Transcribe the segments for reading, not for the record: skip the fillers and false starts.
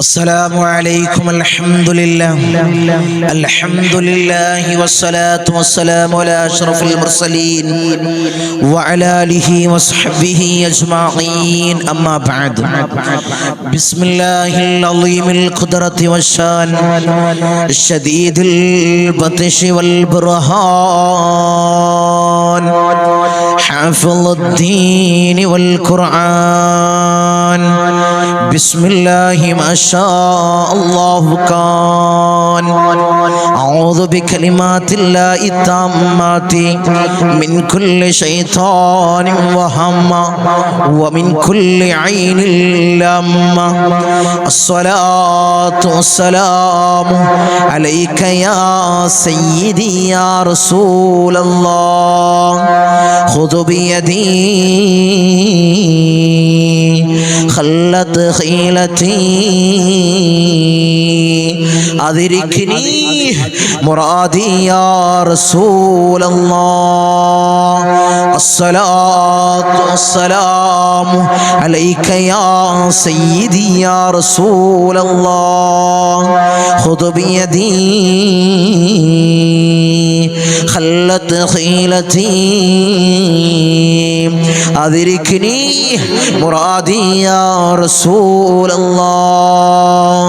السلام عليكم. الحمد لله والصلاة والسلام على أشرف المرسلين وعلى آله وصحبه أجمعين. أما بعد، بسم الله العظيم القدرة والشان الشديد البطش والبرهان حافظ الدين والقرآن. بسم الله ما شاء الله كان. أعوذ بكلمات الله التامات من كل شيطان وهمة ومن كل عين لامة. الصلاة والسلام عليك يا سيدي يا رسول الله. خذ بيدي خلت خيلتي أدركني مرادي يا رسول الله. الصلاة والسلام عليك يا سيدي يا رسول الله. خذ بيدي خلت خيلتي أدركني مرادي يا رسول الله.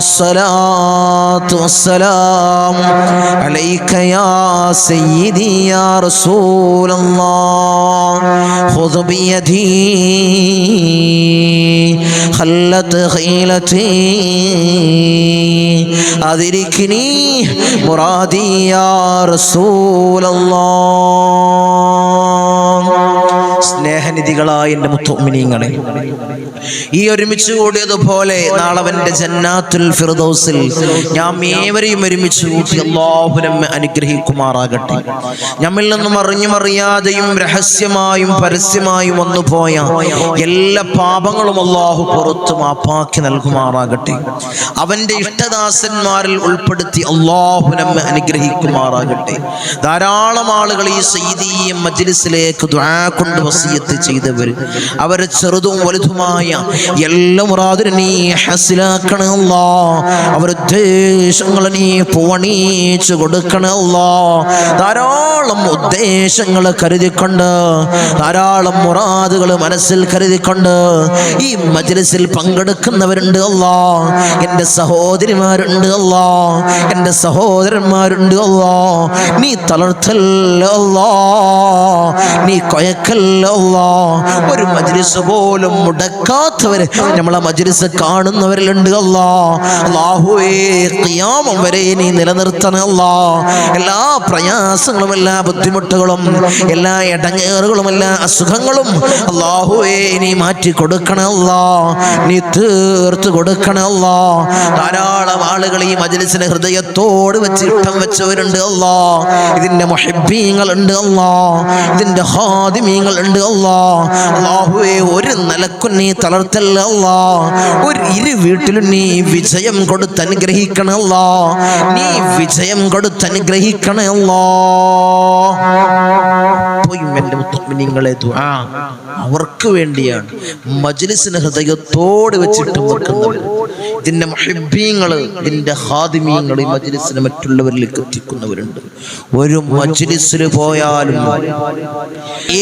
الصلاة والسلام عليك يا سيدي يا رسول الله. خذ بيدي خلت خيلتي أدركني مرادي يا رسول الله. സ്നേഹനിധികളായ എൻ്റെ മുത്തുമിനീങ്ങളെ, ഈ ഒരുമിച്ച് കൂടിയതുപോലെ നാളെ അവൻ്റെ ജന്നാത്തുൽ ഫിർദൗസിൽ ഞാൻ ഏവരെയും ഒരുമിച്ച് കൂട്ടി അല്ലാഹു നമ്മെ അനുഗ്രഹിക്കുമാറാകട്ടെ. നമ്മിൽ നിന്നും അറിഞ്ഞും അറിയാതെയും രഹസ്യമായും പരസ്യമായും വന്നുപോയ എല്ലാ പാപങ്ങളും അല്ലാഹു പുറത്തു മാപ്പാക്കി നൽകുമാറാകട്ടെ. അവൻ്റെ ഇഷ്ടദാസന്മാരിൽ ഉൾപ്പെടുത്തി അല്ലാഹു നമ്മെ അനുഗ്രഹിക്കുമാറാകട്ടെ. ധാരാളം ആളുകൾ ഈ സയ്യിദിയ മജ്ലിസിലേക്ക് ദുആ കൊണ്ട് വസിയത്ത് ചെയ്തവർ, അവരെ ചെറുതും വലുതുമായ എല്ലാ മുറാദിനും നീ ഹസിലാക്കണേ അല്ലാഹ്. അവരുടെ ഉദ്ദേശങ്ങൾ നീ പൂവണിച്ചു കൊടുക്കണേ അല്ലാഹ്. ധാരാളം ഉദ്ദേശങ്ങൾ കരുതിക്കൊണ്ട്, ധാരാളം മുറാദുകൾ മനസ്സിൽ കരുതിക്കൊണ്ട് ഈ മജ്ലിസിൽ പങ്കെടുക്കുന്നവരുണ്ട് അല്ലാഹ്. എൻ്റെ സഹോദരിമാരുണ്ട് അല്ലാഹ്, എൻ്റെ സഹോദരന്മാരുണ്ട് അല്ലാഹ്. നീ തളർത്തല്ല അല്ലാഹ്, നീ കൊയക്കല്ല അല്ലാഹ്. ഒരു മജ്ലിസ് പോലും മുടക്കാത്തവര് നമ്മളെ മജ്ലിസ് കാണുന്നവരിലുണ്ട് അല്ലാഹ്. അല്ലാഹുവേ, ഖിയാമം വരെ നീ നിലനിർത്തണേ അല്ലാഹ്. എല്ലാ പ്രയാസങ്ങളും, എല്ലാ ബുദ്ധിമുട്ടുകളും, എല്ലാ ഇടങ്ങേറുകളും, എല്ലാ അസുഖങ്ങളും അല്ലാഹുവേ നീ മാറ്റി കൊടുക്കണേ അല്ലാഹ്, നീ തീർത്ത് കൊടുക്കണേ അല്ലാഹ്. ധാരാളം ആളുകൾ ഈ മജ്ലിസിനെ ഹൃദയത്തോട് വെച്ച് ഇഷ്ടം വെച്ചവരുണ്ട് അല്ലാഹ്. ഇതിന്റെ മുഹിബ്ബീങ്ങൾ ഉണ്ട് അല്ലാഹ്, ഇതിന്റെ ഖാദിമീങ്ങൾ ഉണ്ട് അല്ലാഹ്. അല്ലാഹുവേ, ഒരു നിലക്കും നീ തളർത്തല്ല അല്ലാഹ്. ഒരു ഇരു വീട്ടിലും നീ വിജയം കൊടുത്ത് അനുഗ്രഹിക്കണേ അല്ലാഹ്, നീ വിജയം കൊടുത്ത് അനുഗ്രഹിക്കണേ അല്ലാഹ്. എൻ്റെ മുഅ്മിനീങ്ങളെ, ദുആ അവർക്ക് വേണ്ടിയാണ്. മജ്ലിസിനെ ഹൃദയത്തോട് വെച്ചിട്ട് വെക്കുന്നവർ, ഇതിന്റെ മുഹിബ്ബീങ്ങൾ, ഇതിന്റെ ഖാദിമീങ്ങൾ ഈ മജ്ലിസിനെ മറ്റുള്ളവരിലേക്ക് എത്തിക്കുന്നവരുണ്ട്. ഒരു മജ്ലിസിൽ പോയാലും,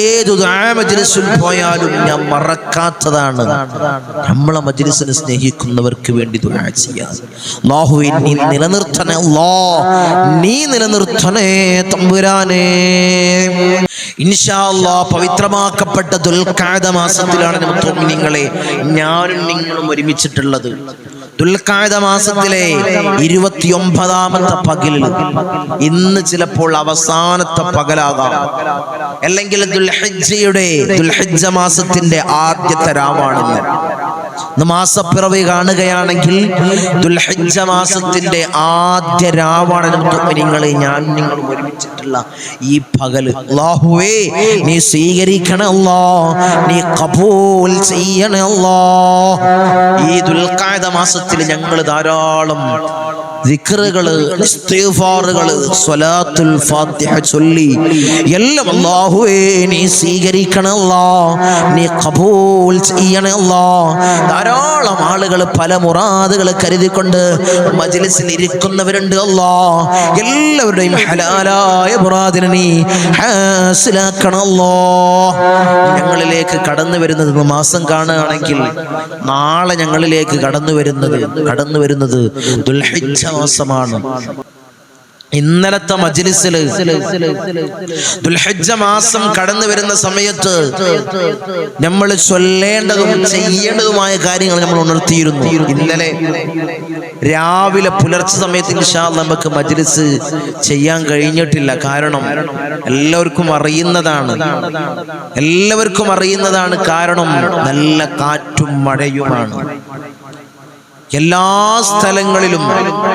ഏതു ദുആ മജ്ലിസിൽ പോയാലും ഞാൻ മറക്കാത്തതാണ് നമ്മളെ മജ്ലിസിനെ സ്നേഹിക്കുന്നവർക്ക് വേണ്ടി ദുആ ചെയ്യാൻ. അല്ലാഹുവേ, നീ നിലനിർത്തണേ അല്ലാഹ്, നീ നിലനിർത്തണേ തമ്പുരാനേ. ഇൻഷാ അല്ലാഹ് പവിത്രമാക്കപ്പെട്ട ദുൽഖഅദ മാസത്തിലാണ് മുഅ്മിനീങ്ങളെ ഞാനും നിങ്ങളും ഒരുമിച്ചിട്ടുള്ളത്. ദുൽഖഅദ മാസത്തിലെ 29ാമത്തെ പകലിൽ, ഇന്ന് ചിലപ്പോൾ അവസാനത്തെ പകലാകാം, അല്ലെങ്കിൽ ദുൽഹിജ്ജ മാസത്തിന്റെ ആദ്യത്തെ രാവാണെന്ന്. ഇന്ന് മാസപ്പിറവി കാണുകയാണെങ്കിൽ ദുൽഹിജ്ജ മാസത്തിന്റെ ആദ്യ രാവാണ് മുഅ്മിനീങ്ങളെ ഞാൻ നിങ്ങളും ഒരുമിച്ചിട്ടുള്ള ഈ പകല്. അല്ലാഹുവേ, നീ സ്വീകരിക്കണേ അല്ലാഹ്, നീ ഖബൂൽ ചെയ്യണേ അല്ലാഹ്. ഈ ദുൽഖഅദ മാസത്തിൽ ഞങ്ങൾ ധാരാളം ദിക്റുകള്, ഇസ്തിഗ്ഫാറുകള്, സ്വലാത്തുൽ ഫാത്തിഹ ചൊല്ലി എല്ലാം അല്ലാഹുവേ നീ സ്വീകരിക്കണേ അല്ലാഹ്, നീ ഖബൂൽ ചെയ്യണേ അല്ലാഹ്. ധാരാളം ആളുകൾ പല മുറാദുകൾ കരുതിക്കൊണ്ട് മജ്ലിസിൽ ഇരിക്കുന്നവരുണ്ട് അല്ലാഹ്. എല്ലാവരുടെയും ഹലാലായ മുറാദിനെ നീ ഹാസിലാക്കണേ അല്ലാഹ്. ഞങ്ങളിലേക്ക് കടന്നു വരുന്നത് മാസം കാണുകയാണെങ്കിൽ നാളെ ഞങ്ങളിലേക്ക് കടന്നു വരുന്നത് ദുൽഹിജ്ജ മാസമാണ്. ഇന്നലത്തെ മജ്ലിസില് ദുൽഹിജ്ജ മാസം കടന്നു വരുന്ന സമയത്ത് നമ്മൾ ചൊല്ലേണ്ടതും ചെയ്യേണ്ടതുമായ കാര്യങ്ങൾ നമ്മൾ ഉണർത്തിയിരുന്നു. ഇന്നലെ രാവിലെ പുലർച്ചെ സമയത്ത് ഇൻഷാ അല്ലാഹ് നമുക്ക് മജ്ലിസ് ചെയ്യാൻ കഴിഞ്ഞിട്ടില്ല. കാരണം എല്ലാവർക്കും അറിയുന്നതാണ് കാരണം നല്ല കാറ്റും മഴയുമാണ്. എല്ലാ സ്ഥലങ്ങളിലും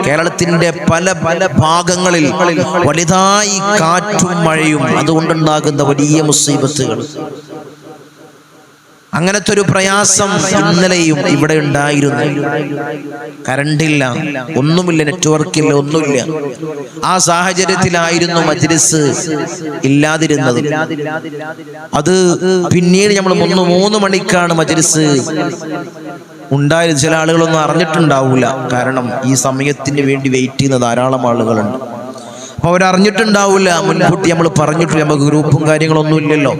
കേരളത്തിന്റെ പല ഭാഗങ്ങളിൽ വലുതായി കാറ്റും മഴയും, അതുകൊണ്ടുണ്ടാകുന്ന വലിയ മുസീബത്തുകൾ. അങ്ങനത്തെ ഒരു പ്രയാസം ഇന്നലെയും ഇവിടെ ഉണ്ടായിരുന്നു. കറണ്ടില്ല, ഒന്നുമില്ല, നെറ്റ്വർക്കില്ല, ഒന്നുമില്ല. ആ സാഹചര്യത്തിലായിരുന്നു മജ്ലിസ് ഇല്ലാതിരുന്നത്. അത് പിന്നീട് നമ്മൾ 3 മണിക്കാണ് മജ്ലിസ് ഉണ്ടായത്. ചില ആളുകളൊന്നും അറിഞ്ഞിട്ടുണ്ടാവൂല, കാരണം ഈ സമയത്തിന് വേണ്ടി വെയിറ്റ് ചെയ്യുന്ന ധാരാളം ആളുകളുണ്ട്. അപ്പൊ അവരറിഞ്ഞിട്ടുണ്ടാവില്ല. മുൻകൂട്ടി നമ്മൾ പറഞ്ഞിട്ട് നമുക്ക് ഗ്രൂപ്പും കാര്യങ്ങളൊന്നും ഇല്ലല്ലോ.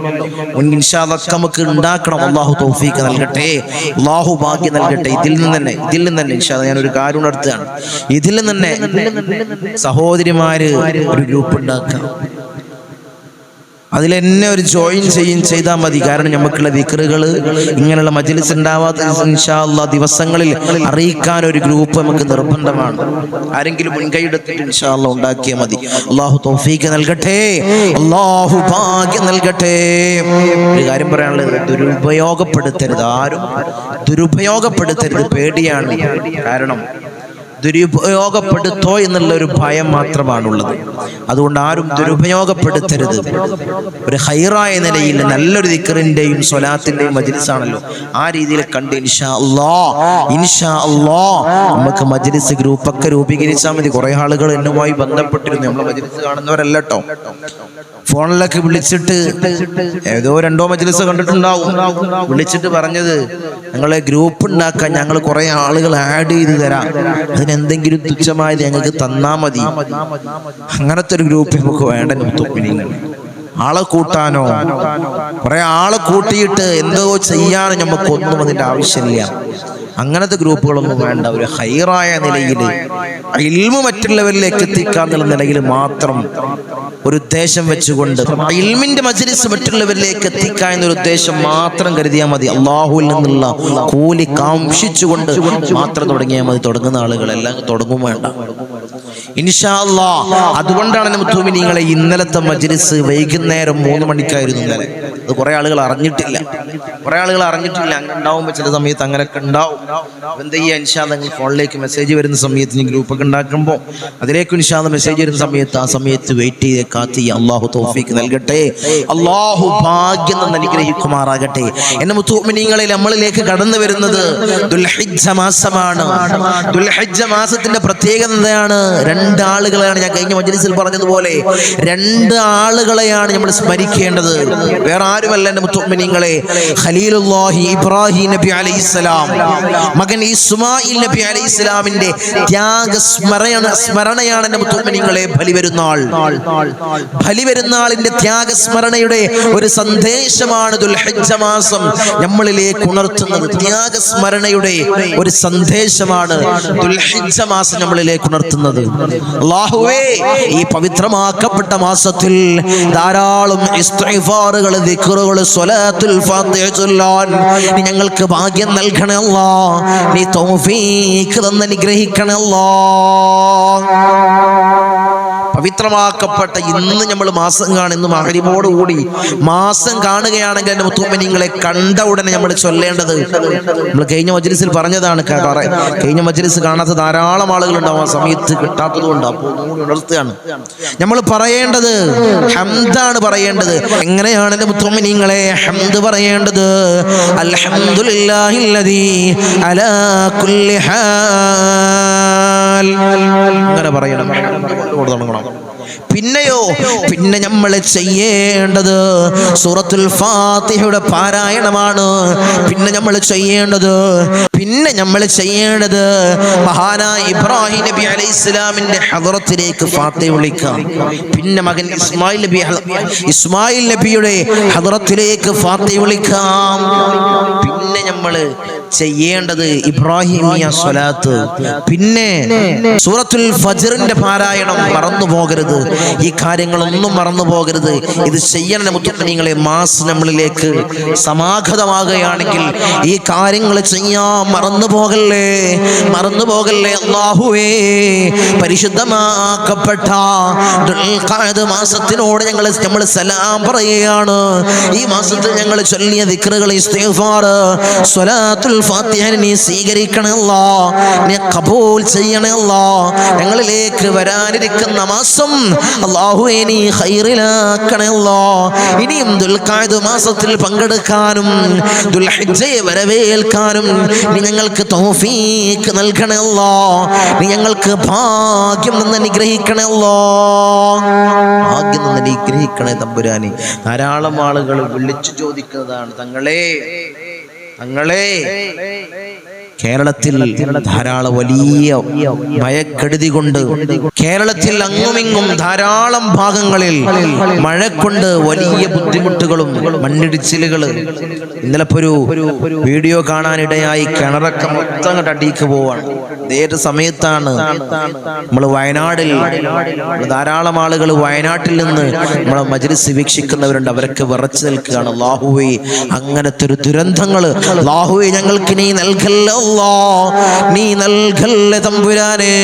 ഇൻഷാ അല്ലാഹ് നമുക്ക് ഉണ്ടാക്കണം. അല്ലാഹു തൗഫീഖ് നൽകട്ടെ, അല്ലാഹു ഭാഗ്യം നൽകട്ടെ. ഇതിൽ നിന്ന് തന്നെ ഇൻഷാ അല്ലാഹ് ഞാനൊരു കാര്യം നടത്തുകയാണ്. ഇതിൽ നിന്ന് തന്നെ സഹോദരിമാര് ഒരു ഗ്രൂപ്പ് ഉണ്ടാക്കാം. അതിലെന്നെ ഒരു ജോയിൻ ചെയ്താൽ മതി. കാരണം നമുക്കുള്ള ദിക്റുകൾ, ഇങ്ങനെയുള്ള മജ്ലിസ് ഉണ്ടാവാത്ത ഇൻഷാ അല്ലാഹ് ദിവസങ്ങളിൽ അറിയിക്കാൻ ഒരു ഗ്രൂപ്പ് നമുക്ക് നിർബന്ധമാണ്. ആരെങ്കിലും മുൻകൈ എടുത്തിട്ട് ഇൻഷാ അല്ലാഹ് ഉണ്ടാക്കിയാൽ മതി. അല്ലാഹു തൗഫീഖ് നൽകട്ടെ, അല്ലാഹു ഭാഗ്യം നൽകട്ടെ. ഒരു കാര്യം പറയാനുള്ളത്, ആരും ദുരുപയോഗപ്പെടുത്തരുത്. പേടിയാണ്. കാരണം ദുരുപയോഗപ്പെടുത്തോ എന്നുള്ള ഒരു ഭയം മാത്രമാണുള്ളത്. അതുകൊണ്ട് ആരും ദുരുപയോഗപ്പെടുത്തരുത്. ഒരു ഹൈറായ നിലയിൽ നല്ലൊരു ദിക്റിന്റെയും സ്വലാത്തിന്റെയും മജ്ലിസാണല്ലോ, ആ രീതിയിൽ കണ്ട് ഇൻഷാ അല്ലാഹ് നമുക്ക് മജ്ലിസ് ഗ്രൂപ്പൊക്കെ രൂപീകരിച്ചാൽ മതി. കുറെ ആളുകൾ എന്നുമായി ബന്ധപ്പെട്ടിരുന്നു. നമ്മളെ മജ്ലിസ് കാണുന്നവരല്ല കേട്ടോ, ഫോണിലൊക്കെ വിളിച്ചിട്ട് ഏതോ 2 മജ്ലിസ് കണ്ടിട്ടുണ്ടാവും. വിളിച്ചിട്ട് പറഞ്ഞത്, ഞങ്ങളെ ഗ്രൂപ്പ് ഉണ്ടാക്കാൻ ഞങ്ങൾ കുറെ ആളുകൾ ആഡ് ചെയ്ത് തരാം, അതിനെന്തെങ്കിലും തുച്ഛമായത് ഞങ്ങൾക്ക് തന്നാ മതി. അങ്ങനത്തെ ഒരു ഗ്രൂപ്പ് നമുക്ക് വേണ്ട. ആളെ കൂട്ടാനോ കുറെ ആളെ കൂട്ടിയിട്ട് എന്തോ ചെയ്യാനോ നമുക്കൊന്നും അതിന്റെ ആവശ്യമില്ല. അങ്ങനത്തെ ഗ്രൂപ്പുകളൊന്നും വേണ്ട. ഒരു ഹൈറായ നിലയിൽ ഇൽമു മറ്റുള്ളവരിലേക്ക് എത്തിക്കാന്നുള്ള നിലയിൽ മാത്രം ഒരു ഉദ്ദേശം വെച്ചുകൊണ്ട് ഇൽമിന്റെ മജ്ലിസ് മറ്റുള്ളവരിലേക്ക് എത്തിക്കുക എന്നൊരു ഉദ്ദേശം മാത്രം കരുതിയാൽ മതി. അള്ളാഹുവിൽ നിന്നുള്ള കൂലി കാംക്ഷിച്ചുകൊണ്ട് മാത്രം തുടങ്ങിയാൽ മതി. തുടങ്ങുന്ന ആളുകളെല്ലാം തുടങ്ങും വേണ്ട ഇൻഷാ അല്ലാഹ്. അതുകൊണ്ടാണ് മുഅ്മിനീങ്ങളെ ഇന്നലത്തെ മജ്ലിസ് വൈകുന്നേരം 3 മണിക്കായിരുന്നു ഇന്നലെ. അത് കുറെ ആളുകൾ അറിഞ്ഞിട്ടില്ല. അങ്ങനെ ഉണ്ടാവുമ്പോൾ ചില സമയത്ത് അങ്ങനെയൊക്കെ ഉണ്ടാവും. എന്ത് ചെയ്യാ, ഇൻഷാ അല്ലാഹ് നിങ്ങൾ ഫോണിലേക്ക് മെസ്സേജ് വരുന്ന സമയത്ത് ഗ്രൂപ്പൊക്കെ ഉണ്ടാക്കുമ്പോൾ അതിലേക്ക് ഇൻഷാ അല്ലാഹ് മെസ്സേജ് വരുന്ന സമയത്ത് ആ സമയത്ത് വെയിറ്റ് ചെയ്ത് കാത്തി. അല്ലാഹു തൗഫീഖ് നൽകട്ടെ, അല്ലാഹു ഭാഗ്യം തന്ന് അനുഗ്രഹിക്കുമാറാകട്ടെ. എന്നെ മുഅ്മിനീങ്ങളെ, നമ്മളിലേക്ക് കടന്നു വരുന്നത് ദുൽഹിജ്ജ മാസമാണ്. ദുൽഹിജ്ജ മാസത്തിന്റെ പ്രത്യേകത എന്താണ്? 2 ആളുകളെയാണ് ഞാൻ കഴിഞ്ഞ മജ്ലിസിൽ പറഞ്ഞതുപോലെ 2 ആളുകളെയാണ് നമ്മൾ സ്മരിക്കേണ്ടത്. വേറെ ആരുമല്ല എന്റെ മുഅ്മിനീങ്ങളെ. ഖലീലുല്ലാഹി ഇബ്രാഹിം നബി അലൈഹിസ്സലാം, മകൻ ഇസ്മായിൽ നബി അലൈഹിസ്സലാമിന്റെ ത്യാഗ സ്മരണയാണ് എന്റെ മുഅ്മിനീങ്ങളെ ബലിപെരുന്നാളിന്റെ ത്യാഗസ്മരണയുടെ ഒരു സന്ദേശമാണ് ദുൽഹിജ്ജ മാസം നമ്മളിലേക്ക് ഉണർത്തുന്നത്. ത്യാഗസ്മരണയുടെ ഒരു സന്ദേശമാണ് ദുൽഹിജ്ജ മാസം നമ്മളിലേക്ക് ഉണർത്തുന്നത്. അല്ലാഹുവേ, ഈ പവിത്രമാക്കപ്പെട്ട മാസത്തിൽ ധാരാളം ഇസ്തിഗ്ഫാറുകൾ, ദിക്റുകൾ, സ്വലാത്തുൽ ഫാത്തിഹ ചൊല്ലാൻ നീ ഞങ്ങൾക്ക് ഭാഗ്യം നൽകണേ അല്ലാഹ്. നീ തൗഫീഖ് തന്ന് അനുഗ്രഹിക്കണേ അല്ലാഹ്. പവിത്രമാക്കപ്പെട്ട ഇന്ന് നമ്മൾ മാസം കാണുന്നു. മഗ്‌രിബോടുകൂടി മാസം കാണുകയാണെങ്കിൽ എൻ്റെ മുത്തുമിനീങ്ങളെ കണ്ട ഉടനെ നമ്മൾ ചൊല്ലേണ്ടത്, നമ്മൾ കഴിഞ്ഞ മജ്‌ലിസിൽ പറഞ്ഞതാണ്, കഴിഞ്ഞ മജ്‌ലിസ് കാണാത്ത ധാരാളം ആളുകളുണ്ടാവും, ആ സമയത്ത് കിട്ടാത്തത് കൊണ്ട്. അപ്പോൾ ഉണർത്തുകയാണ്, നമ്മൾ പറയേണ്ടത് ഹംദാണ് പറയേണ്ടത്. എങ്ങനെയാണ് എൻ്റെ മുത്തുമിനീങ്ങളെ ഹംദ് പറയേണ്ടത്? അൽഹംദുലില്ലാഹില്ലദീ അലാ കുല്ലി ഹാൽ, അങ്ങനെ പറയണം. പിന്നെ നമ്മൾ ചെയ്യേണ്ടത് സൂറത്തുൽ ഫാത്തിഹയുടെ പാരായണമാണ്. പിന്നെ നമ്മൾ ചെയ്യേണ്ടത് മഹാനായ ഇബ്രാഹിം നബി അലൈഹിസ്സലാമിന്റെ ഹദ്റത്തിലേക്ക് ഫാത്തിഹ വിളിക്കാം. പിന്നെ മകൻ ഇസ്മായിൽ നബിയുടെ ഹദ്റത്തിലേക്ക് ഫാത്തിഹ വിളിക്കാം. പിന്നെ നമ്മൾ ചെയ്യേണ്ടത് ഇബ്രാഹിമിയ സ്വലാത്ത്. പിന്നെ സൂറത്തുൽ ഫജ്റിന്റെ പാരായണം മറന്നു പോകരുത്. ഈ കാര്യങ്ങളൊന്നും മറന്നു പോകരുത്. ഇത് ചെയ്യണ മുത്തുമിനീങ്ങളെ മാസ് നമ്മളിലേക്ക് സമാഗതമാകുകയാണെങ്കിൽ ഈ കാര്യങ്ങൾ ചെയ്യാൻ മറന്നു പോകല്ലേ. അല്ലാഹുവേ, പരിശുദ്ധമാക്കപ്പെട്ട ദുൽഖഅദ് മാസത്തിനോട് നമ്മൾ സലാം പറയുകയാണ്. ഈ മാസത്തിൽ ഞങ്ങൾ ചൊല്ലിയ ദിക്റുകൾ, ഇസ്തിഗ്ഫാർ, സ്വലാത്തുൽ ഫാത്തിഹ നീ സ്വീകരിക്കണേ അല്ലാഹ്, നീ ഖബൂൽ ചെയ്യണേ അല്ലാഹ്. ഞങ്ങളിലേക്ക് വരാനിരിക്കുന്ന മാസം അല്ലാഹുവേ നീ ഖൈറിലാക്കണേ അല്ലാഹ്. ഇനിയും ദുൽഖഅദ് മാസത്തിൽ പങ്കെടുക്കാനും ദുൽഹിജ്ജയെ വരവേൽക്കാനും നീ ഞങ്ങൾക്ക് തൗഫീഖ് നൽകണേ അല്ലാഹ്. നീ ഞങ്ങൾക്ക് ഭാഗ്യം നിന്ന് അനുഗ്രഹിക്കണേ അല്ലാഹ്. ഭാഗ്യം നിന്ന് അനുഗ്രഹിക്കണേ തമ്പുരാനെ. ധാരാളം ആളുകൾ വിളിച്ചു ചോദിക്കുന്നതാണ്, തങ്ങളെ കേരളത്തിൽ ധാരാളം വലിയ മഴക്കെടുതി കൊണ്ട് കേരളത്തിൽ അങ്ങുമിങ്ങും ധാരാളം ഭാഗങ്ങളിൽ മഴ കൊണ്ട് വലിയ ബുദ്ധിമുട്ടുകളും മണ്ണിടിച്ചിലുകൾ. ഇന്നലെ ഒരു വീഡിയോ കാണാനിടയായി, കിണറൊക്കെ മൊത്തം അടിക്ക് പോവാണ്. ഏത് സമയത്താണ് നമ്മൾ വയനാടിൽ ധാരാളം ആളുകൾ വയനാട്ടിൽ നിന്ന് നമ്മളെ മജ്‌ലിസ് വീക്ഷിക്കുന്നവരുണ്ട്, അവരൊക്കെ വിറച്ചു നിൽക്കുകയാണ്. അല്ലാഹുവേ, അങ്ങനത്തെ ഒരു ദുരന്തങ്ങൾ അല്ലാഹുവേ ഞങ്ങൾക്ക് നീ നൽകല്ലോ, നീ നൽകല്ലേ തമ്പുരാനെ.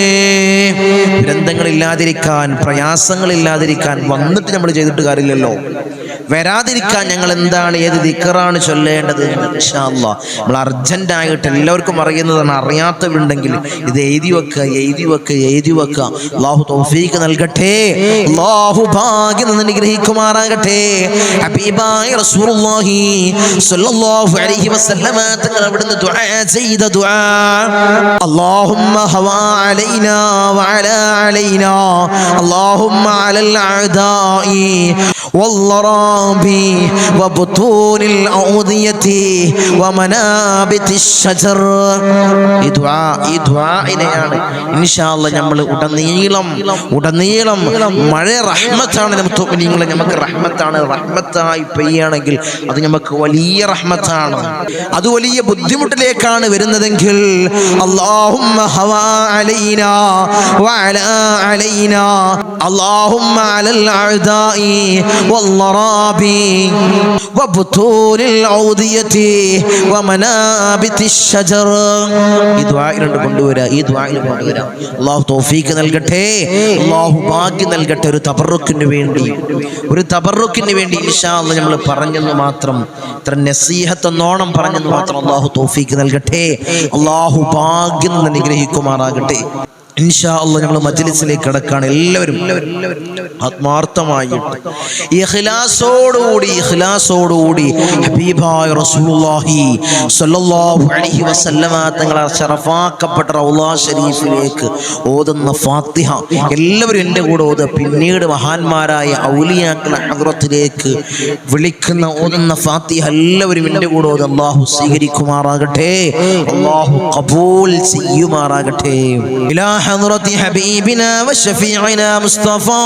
ദുരന്തങ്ങളില്ലാതിരിക്കാൻ, പ്രയാസങ്ങളില്ലാതിരിക്കാൻ വന്നിട്ട് നമ്മൾ ചെയ്തിട്ട് കാര്യമില്ലല്ലോ. വരാതിരിക്കാൻ ഞങ്ങൾ എന്താണ്, ഏത് ദിക്റാണ് ചൊല്ലേണ്ടത്? ഇൻഷാ അല്ലാഹ് നമ്മൾ അർജന്റായിട്ട് എല്ലാവർക്കും അറിയുന്നതാണ്. അറിയാത്തവരുണ്ടെങ്കിൽ ഇത് എഴുതി വെക്കുക. അല്ലാഹു തൗഫീഖ് നൽകട്ടെ, അല്ലാഹു ഭാഗ്യം അനുഗ്രഹിക്കുമാറാകട്ടെ. ഹബീബായ റസൂലുള്ളാഹി സ്വല്ലല്ലാഹു അലൈഹി വസല്ലമ തങ്ങൾ അവിടുന്ന് ദുആ ചെയ്ത ദുആ, അല്ലാഹുമ്മ ഹവാ അലൈനാ വഅലാ അലൈനാ, അല്ലാഹുമ്മ അലൽ അഅദാഇ والضرابي وبطون الأودية ومنابت الشجر. ഈ ദുആഇനെയാണ് ഇൻഷാ അല്ലാഹ് നമ്മൾ ഉടനീളം മഴ റഹ്മത്താണ്. മുത്തുമിനീങ്ങളെ, നമുക്ക് റഹ്മത്തായി പെയ്യാണെങ്കിൽ അത് നമുക്ക് വലിയ റഹ്മത്താണ്. അത് വലിയ ബുദ്ധിമുട്ടിലേക്കാണ് വരുന്നതെങ്കിൽ അല്ലാഹുമ്മ ഹവാ അലൈനാ വഅലാ അലൈനാ, അല്ലാഹുമ്മ അലൽ അഅദാഇ والضرابي وبطون الأودية ومنابت الشجر. ഈ ദുആയിൽ കൊണ്ടുവരാ. അല്ലാഹു തൗഫീഖ് നൽകട്ടെ, അല്ലാഹു ഭാഗ്യം നൽകട്ടെ. ഒരു തബറുക്കിന് വേണ്ടി ഇൻഷാ അല്ലാഹ് നമ്മൾ പറഞ്ഞെന്ന് മാത്രം, ഇത്ര നസീഹത്ത് എന്നോണം പറഞ്ഞെന്ന് മാത്രം അല്ലാഹു തൗഫീഖ് നൽകട്ടെ, അല്ലാഹു ഭാഗ്യം അനുഗ്രഹിക്കുമാറാകട്ടെ. ഇൻഷാ അല്ലാഹ് നമ്മൾ മജ്‌ലിസിലേക്ക് കടക്കാണ്. എല്ലാവരും ആത്മാർത്ഥമായിട്ട് ഇഖ്ലാസോടുകൂടി ഹബീബായ റസൂലുള്ളാഹി സ്വല്ലല്ലാഹു അലൈഹി വസല്ലമ തങ്ങളെ ശറഫാക്കപ്പെട്ട റൗള ശരീഫിലേക്ക് ഓതുന്ന ഫാത്തിഹ എല്ലാവരും എൻ്റെ കൂടെ ഓതുക. പിന്നീട് മഹാന്മാരായ ഔലിയാക്കളുടെ ഹദ്റത്തിലേക്ക് വിളിക്കുന്ന ഓതുന്ന ഫാത്തിഹ എല്ലാവരും എൻ്റെ കൂടെ ഓതുക. അല്ലാഹു സ്വീകരിക്കുമാറാകട്ടെ, അല്ലാഹു ഖബൂൽ ചെയ്യുമാറാകട്ടെ. ഇലാ ഹദ്റത്തി ഹബീബിനാ വശഫീഇനാ മുസ്തഫാ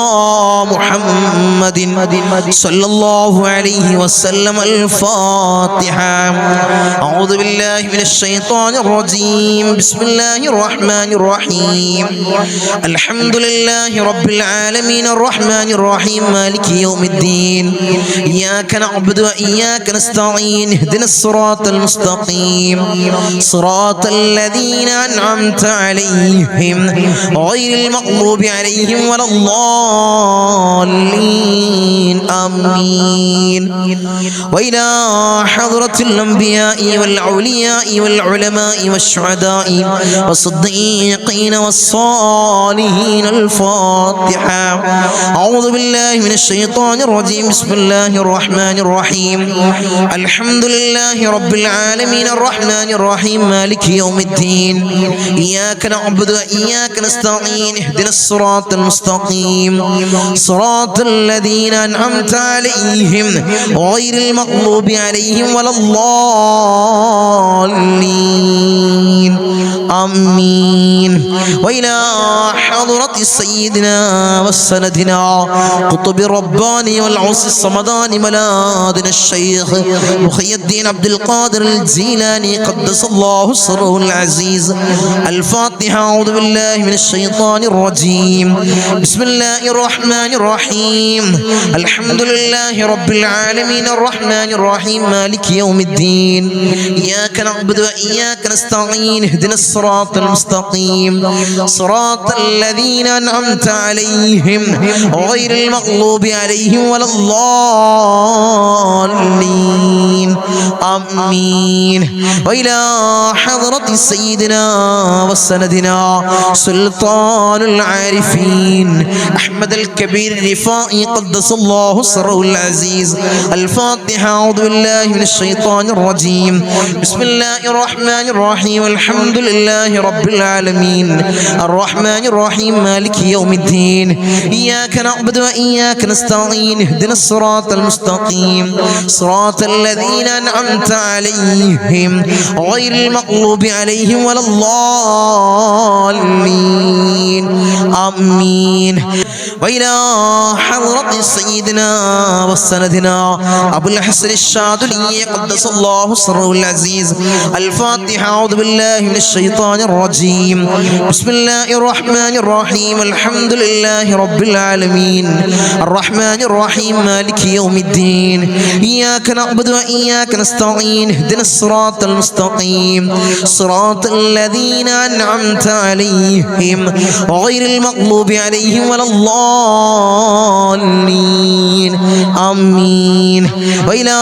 محمد صلى الله عليه وسلم. الفاتحة. أعوذ بالله من الشيطان الرجيم. بسم الله الرحمن الرحيم. الحمد لله رب العالمين الرحمن الرحيم مالك يوم الدين. إياك نعبد وإياك نستعين. اهدنا الصراط المستقيم صراط الذين أنعمت عليهم غير المغضوب عليهم ولا الضالين آمين. وإلى حضرة الأنبياء والأولياء والعلماء والشهداء والصديقين والصالحين الفاتحة. أعوذ بالله من الشيطان الرجيم. بسم الله الرحمن الرحيم. الحمد لله رب العالمين الرحمن الرحيم مالك يوم الدين. إياك نعبد وإياك نستعين. اهدنا الصراط المستقيم صراط الذين أنعمت عليهم غير المغضوب عليهم ولا الضالين آمين. وإلى حضرة سيدنا وسندنا قطب الرباني والعوص الصمداني ملاذنا الشيخ محي الدين عبد القادر الجيلاني قدس الله سره العزيز. الفاتحة. أعوذ بالله من الشيطان الرجيم. بسم الله الرحمن الرحيم. الحمد لله رب العالمين الرحمن الرحيم مالك يوم الدين. إياك نعبد وإياك نستعين. اهدنا الصراط المستقيم صراط الذين أنعمت عليهم غير المغضوب عليهم ولا الضالين آمين. وإلى حضرة سيدنا وسندنا سلطان العارفين أحمد الكبير الرفائي قدس الله سره العزيز. الفاتحة. أعوذ بالله من الشيطان الرجيم. بسم الله الرحمن الرحيم. الحمد لله رب العالمين الرحمن الرحيم مالك يوم الدين. إياك نعبد وإياك نستعين. اهدنا الصراط المستقيم صراط الذين أنعمت عليهم غير المغضوب عليهم ولا الضالين آمين. وإلى حضرة سيدنا وسندنا أبو الحسن الشاذلي قدس الله سره العزيز. الفاتحة. أعوذ بالله من الشيطان الرجيم. بسم الله الرحمن الرحيم. الحمد لله رب العالمين الرحمن الرحيم مالك يوم الدين. إياك نعبد وإياك نستعين. اهدنا الصراط المستقيم صراط الذين أنعمت عليهم غير المغضوب عليهم ولا الضالين آمين. وإلى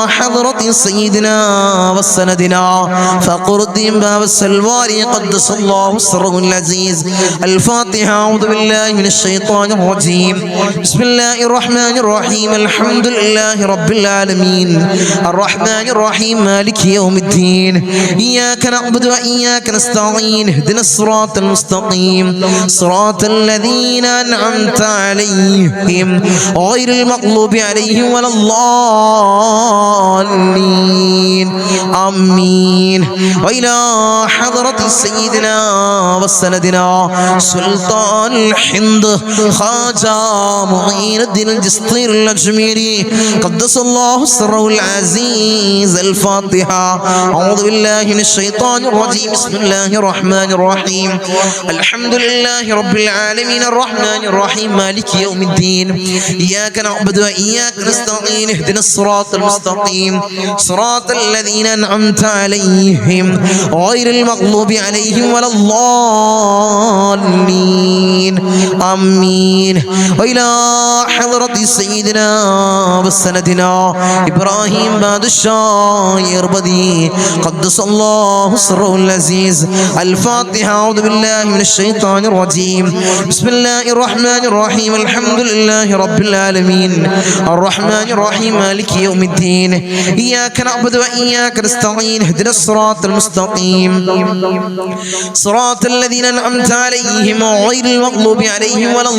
حضرة سيدنا وسندنا فقر الدين باب السلواري قدس الله سره العزيز. الفاتحة. أعوذ بالله من الشيطان الرجيم. بسم الله الرحمن الرحيم. الحمد لله رب العالمين الرحمن الرحيم مالك يوم الدين. إياك نعبد وإياك نستعين. اهدنا الصراط المستقيم صراط الذين أنعمت عليهم غير المغضوب عليهم ولا الضالين آمين. وإلى حضرة سيدنا وسندنا سلطان الحند خواجة معين الدين الجسطير الأجميري قدس الله سره العزيز. الفاتحة. أعوذ بالله من الشيطان الرجيم. بسم الله الرحمن الرحيم. الحمد لله رب العالمين الرحمن الرحيم مالك يوم الدين. إياك نعبد وإياك نستعين. اهدنا الصراط المستقيم صراط الذين أنعمت عليهم غير المغضوب عليهم ولا الضالين آمين. وإلى حضرة سيدنا وسندنا إبراهيم بادشاه يربدي قدس الله سره العزيز. الفاتحة. أعوذ بالله من الشيطان الرجيم. بسم الله الرحمن الرحيم. الحمد لله رب العالمين الرحمن الرحيم مالك يوم الدين. إياك نعبد وإياك نستعين. اهدنا الصراط المستقيم صراط الذين أنعمت عليهم غير المغضوب عليهم ولا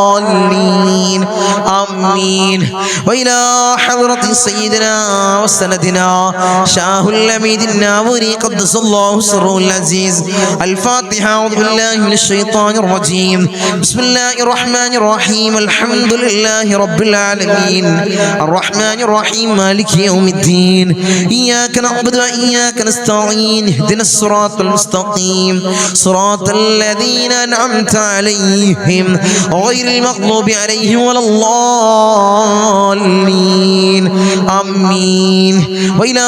الضالين آمين. وإلى حضرة سيدنا وسندنا شاه الأميد الناوري قدس الله سره العزيز. الفاتحة. أعوذ بالله من الشيطان الرجيم. بسم الله الرحمن الرحيم. الحمد لله رب العالمين الرحمن الرحيم مالك يوم الدين. إياك نعبد وإياك نستعين. اهدنا الصراط المستقيم صراط الذين أنعمت عليهم غير المغضوب عليهم ولا الضالين آمين. وإلى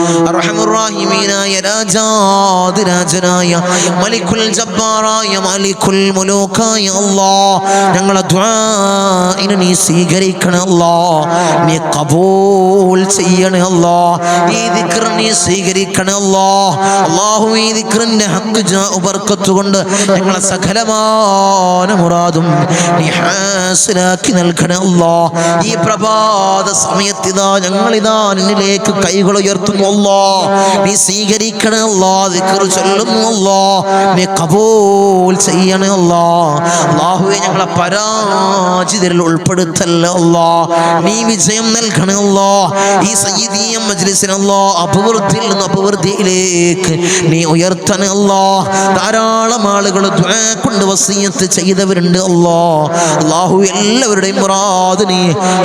അർഹമുർ റഹീമീനായ രാജാതിരാജനായ മലിക്കുൽ ജബ്ബാറായ മാലിക്കുൽ മുലൂക്കായ അല്ലാഹ് ഞങ്ങളുടെ ദുആഇനെ നീ സ്വീകരിക്കണേ അല്ലാഹ്, നീ ഖബൂൽ ചെയ്യണേ അല്ലാഹ്, ഈ ദിക്ർ നീ സ്വീകരിക്കണേ അല്ലാഹ്. അല്ലാഹു ഈ ദിക്റിന്റെ ഹഖ് ജാഉ ബർക്കത്ത് കൊണ്ട് ഞങ്ങളെ സകലമായ മുറാദും നീ ഹാസിലാക്കി നൽകണേ അല്ലാഹ്. ഈ പ്രഭാത സമയത്ത് ഇതാ ഞങ്ങളിതാ നിന്നിലേക്ക് കൈകൾ ഉയർത്തുന്നു അല്ലാഹ്, നീ സ്വീകരിക്കണേ അല്ലാഹ്, ദിക്ർ ചൊല്ലുന്നു അല്ലാഹ്, നീ ഖബൂൽ ചെയ്യണേ അല്ലാഹ്. അല്ലാഹുവേ ഞങ്ങളെ പരാജിതരിൽ ഉൾപ്പെടുത്തല്ല അല്ലാഹ്, നീ വിജയം നൽകണേ അല്ലാഹ്. ഈ സയ്യിദിയ മജ്ലിസിനെ അല്ലാഹ് അഭിവൃദ്ധിയിൽ നിന്ന് അഭിവൃദ്ധിയിലേക്ക് നീ ഉയർത്തണേ അല്ലാഹ്. ധാരാളം ആളുകൾ ദുആ കൊണ്ട് വസിയത്ത് ചെയ്തവരുണ്ട് അല്ലാഹ്. അല്ലാഹു എല്ലാവരുടെയും മുറാദ് നീ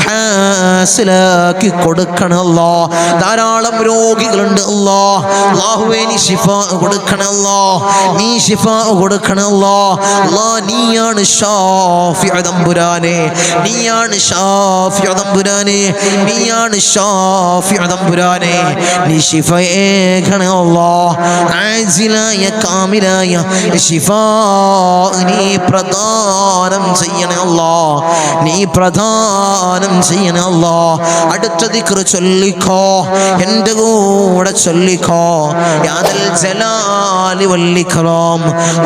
ഹാസിലാക്കി കൊടുക്കണേ അല്ലാഹ്. ധാരാളം രോഗികളുണ്ട് അല്ലാഹ്. അല്ലാഹുവേ നീ ശിഫാ കൊടുക്കണേ അല്ലാഹ്, നീ ശിഫാ കൊടുക്കണേ അല്ലാഹ്. അല്ലാഹ് നീയാണ് ഷാഫി തമ്പുരാനെ, നീയാണ് ഷാഫി തമ്പുരാനെ, നീയാണ് ഷാഫി തമ്പുരാനെ. നീ ശിഫയേകണേ അല്ലാഹ്. ആജിലായ കാമിലായ ശിഫാ നീ പ്രദാനം ചെയ്യണേ അല്ലാഹ്, നീ പ്രദാനം ചെയ്യണേ അല്ലാഹ്. അടുത്ത ദിക്ർ ചൊല്ലിക്കോ, എൻ്റെ കൂടെ ചൊല്ലിക്കോ. യാ ദൽ ജലാലി വൽ ഇക്റാം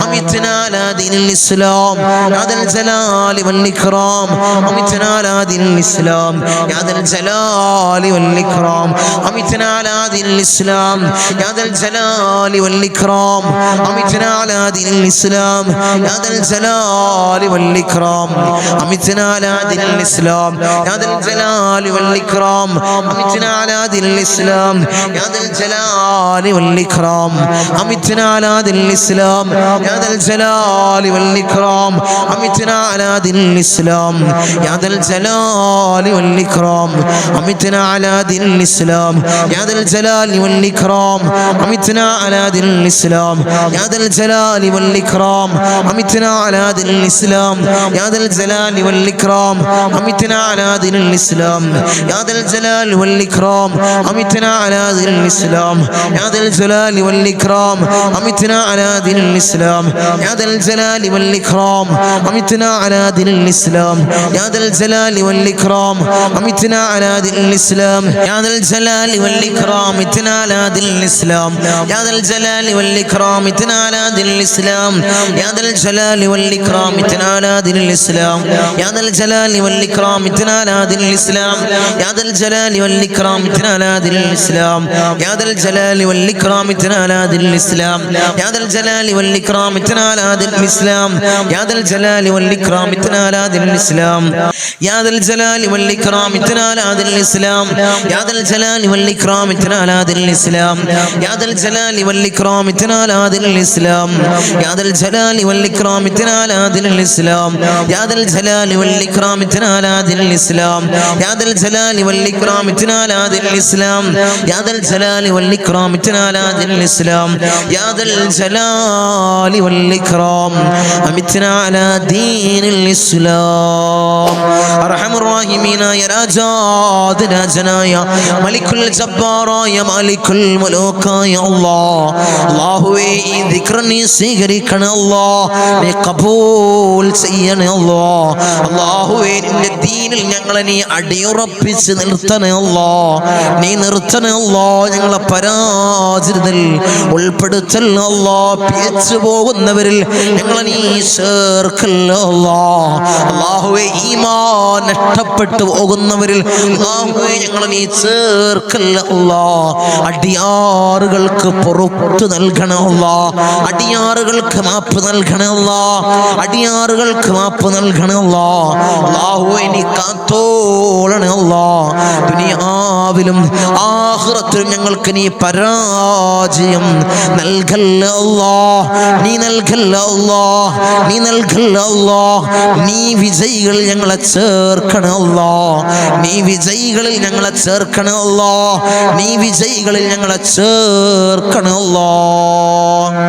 അമിത്നാ അലാ ദീനിൽ ഇസ്ലാം, യാ ദൽ ജലാലി വൽ ഇക്റാം അമിത്നാ അലാ ദീനിൽ ഇസ്ലാം, യാ ദൽ ജലാലി വൽ ഇക്റാം അമിത്നാ അലാ ദീനിൽ ഇസ്ലാം, യാ ദൽ ജലാലി വൽ ഇക്റാം അമിത്നാ അലാ ദീനിൽ ഇസ്ലാം, യാ ദൽ ജലാലി വൽ ഇക്റാം അമിത്നാ അലാ ദീനിൽ ഇസ്ലാം, യാ ദൽ ജലാലി വൽ ഇക്റാം അമിത്നാ അലാ ദീനിൽ ഇസ്ലാം, യാ ദൽ ജലാലി വൽ ഇക്റാം അമിത്നാ അലാ ദീനിൽ ഇസ്ലാം, യാ ദൽ ജലാലി വൽ ഇക്റാം അമിത്നാ അലാ ദീനിൽ ഇസ്ലാം, യാ ദൽ ജലാലി വൽ ഇക്റാം അമിത്നാ അലാ ദീനിൽ ഇസ്ലാം, യാ ദൽ ജലാലി വൽ ഇക്റാം അമിത്നാ അലാ ദീനിൽ ഇസ്ലാം, യാ ദൽ ജലാലി വൽ ഇക്റാം അമിത്നാ അലാ ദീനിൽ ഇസ്ലാം, യാ ദൽ ജലാലി വൽ ഇക്റാം അമിത്നാ അലാ ദീനിൽ ഇസ്ലാം, യാ ദൽ ജലാലി വൽ ഇക്റാം അമിത്നാ അലാ ദീനിൽ ഇസ്ലാം, യാ ദൽ ജലാലി വൽ ഇക്റാം അമിത്നാ അലാ ദീനിൽ ഇസ്ലാം, യാ ദൽ ജലാലി വൽ ഇക്റാം അമിത്നാ അലാ ദീനിൽ ഇസ്ലാം, യാ ദൽ ജലാലി വൽ ഇക്റാം അമിത്നാ അലാ ദീനിൽ ഇസ്ലാം, യാ ദൽ ജലാലി വൽ ഇക്റാം അമിത്നാ അലാ ദീനിൽ ഇസ്ലാം, യാ ദൽ ജലാലി വൽ ഇക്റാം അമിത്നാ അലാ ദീനിൽ ഇസ്ലാം, യാ ദൽ ജലാലി വൽ ഇക്റാം അമിത്നാ അലാ ദീനിൽ ഇസ്ലാം, യാ ദൽ ജലാലി വൽ ഇക്റാം അമിത്നാ അലാ ദീനിൽ ഇസ്ലാം, യാ ദൽ ജലാലി വൽ ഇക്റാം അമിത്നാ അലാ ദീനിൽ ഇസ്ലാം, യാ ദൽ ജലാലി വൽ ഇക്റാം അമിത്നാ അലാ ദീനിൽ ഇസ്ലാം, യാ ദൽ ജലാലി വൽ ഇക്റാം അമിത്നാ അലാ ദീനിൽ ഇസ്ലാം, യാ ദൽ ജലാലി വൽ ഇക്റാം അമിത്നാ അലാ ദീനിൽ ഇസ്ലാം, യാ ദൽ ജലാലി വൽ ഇക്റാം അമിത്നാ അലാ ദീനിൽ ഇസ്ലാം, യാ ദൽ ജലാലി വൽ ഇക്റാം അമിത്നാ അലാ ദീനിൽ ഇസ്ലാം, യാ ദൽ ജലാലി വൽ ഇക്റാം അമിത്നാ അലാ ദീനിൽ ഇസ്ലാം, യാ ദൽ ജലാലി വൽ ഇക്റാം അമിത്നാ അലാ ദീനിൽ ഇസ്ലാം, യാ ദൽ ജലാലി വൽ ഇക്റാം അമിത്നാ അലാ ദീനിൽ ഇസ്ലാം, യാ ദൽ ജലാലി വൽ ഇക്റാം അമിത്നാ അലാ ദീനിൽ ഇസ്ലാം, യാ ദൽ ജലാലി വൽ ഇക്റാം അമിത്നാ അലാ ദീനിൽ ഇസ്ലാം, യാ ദൽ ജലാലി വൽ ഇക്റാം അമിത്നാ അലാ ദീനിൽ ഇസ്ലാം. അർഹമുർ റഹീമീനായ രാജാതിരാജനായ മലിക്കുൽ ജബ്ബാറായ മാലിക്കുൽ മുലൂക്കായ അല്ലാഹ്, അല്ലാഹുവേ ഈ ദിക്ർ നീ സ്വീകരിക്കണേ അല്ലാഹ്, നീ ഖബൂൽ ചെയ്യണേ അല്ലാഹ്. അല്ലാഹുവേ നിന്റെ ദീനിൽ ഞങ്ങളെ നീ അടിയുറപ്പിച്ച് നിർത്തണേ അല്ലാഹ്, നീ നിർത്തണേ അല്ലാഹ്. ഞങ്ങളെ പരാജിതരിൽ ഉൾപ്പെടുത്തല്ല അല്ലാഹ്, പിഴച്ചു പോകുന്നവരിൽ ഞങ്ങളെ നീ ചേർക്കല്ല അല്ലാഹ്. അല്ലാഹുവേ ഈമാൻ നഷ്ടപ്പെട്ടു പോകുന്നവരിൽ അല്ലാഹുവേ ഞങ്ങളെ നീ ചേർക്കല്ല അല്ലാഹ്. അടിയാറുകൾക്ക് പുറത്തു നൽകണേ അല്ലാഹ്, അടിയാറുകൾക്ക് മാപ്പ് നൽകണേ അല്ലാഹ്, അടിയാറുകൾക്ക് മാപ്പ് നൽകണേ അല്ലാഹ്. അല്ലാഹുവേ നീ കാത്തോളണേ അല്ലാഹ്. ദുനിയാവിലും ആഖിറത്തിലും ഞങ്ങൾക്ക് നീ പരാജയം നൽകല്ല അല്ലാഹ്, നീ നൽകല്ല അല്ലാഹ്, നീ നൽകല്ല അല്ലാഹ്. നീ വിജയികളിൽ ഞങ്ങളെ ചേർക്കണേ അല്ലാഹ്, നീ വിജയികളിൽ ഞങ്ങളെ ചേർക്കണേ അല്ലാഹ്, നീ വിജയികളിൽ ഞങ്ങളെ ചേർക്കണേ അല്ലാഹ്.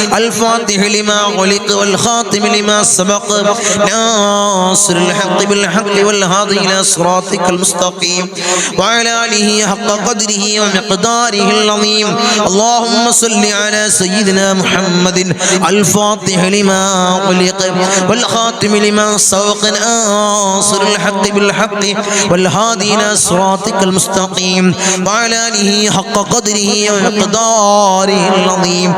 الفاتح لما غلق والخاتم لما سبق ناصر الحق بالحق والهادي إلى صراطك المستقيم وعلى آله حق قدره ومقداره العظيم اللهم صل على سيدنا محمد الفاتح لما غلق والخاتم لما سبق ناصر الحق بالحق والهادي إلى صراطك المستقيم وعلى آله حق قدره ومقداره العظيم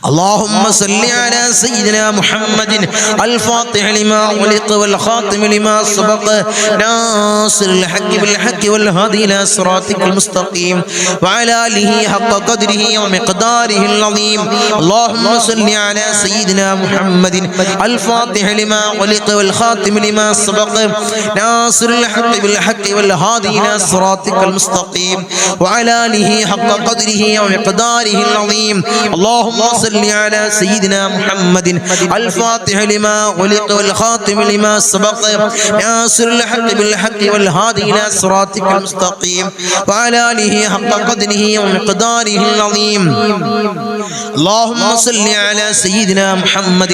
اللهم صل على سيدنا محمد الفاتح لما غلق والخاتم لما سبق ناصر الحق بالحق والهادي إلى صراطك المستقيم وعلى آله حق قدره ومقداره العظيم اللهم صل على سيدنا محمد الفاتح لما غلق والخاتم لما سبق ناصر الحق بالحق والهادي إلى صراطك المستقيم وعلى آله حق قدره ومقداره العظيم اللهم صل على سيدنا محمد الفاتح لما غلق والخاتم لما سبق ناصر الحق بالحق والهادي إلى صراطك المستقيم وعلى آله حق قدره ومقداره العظيم اللهم صل على سيدنا محمد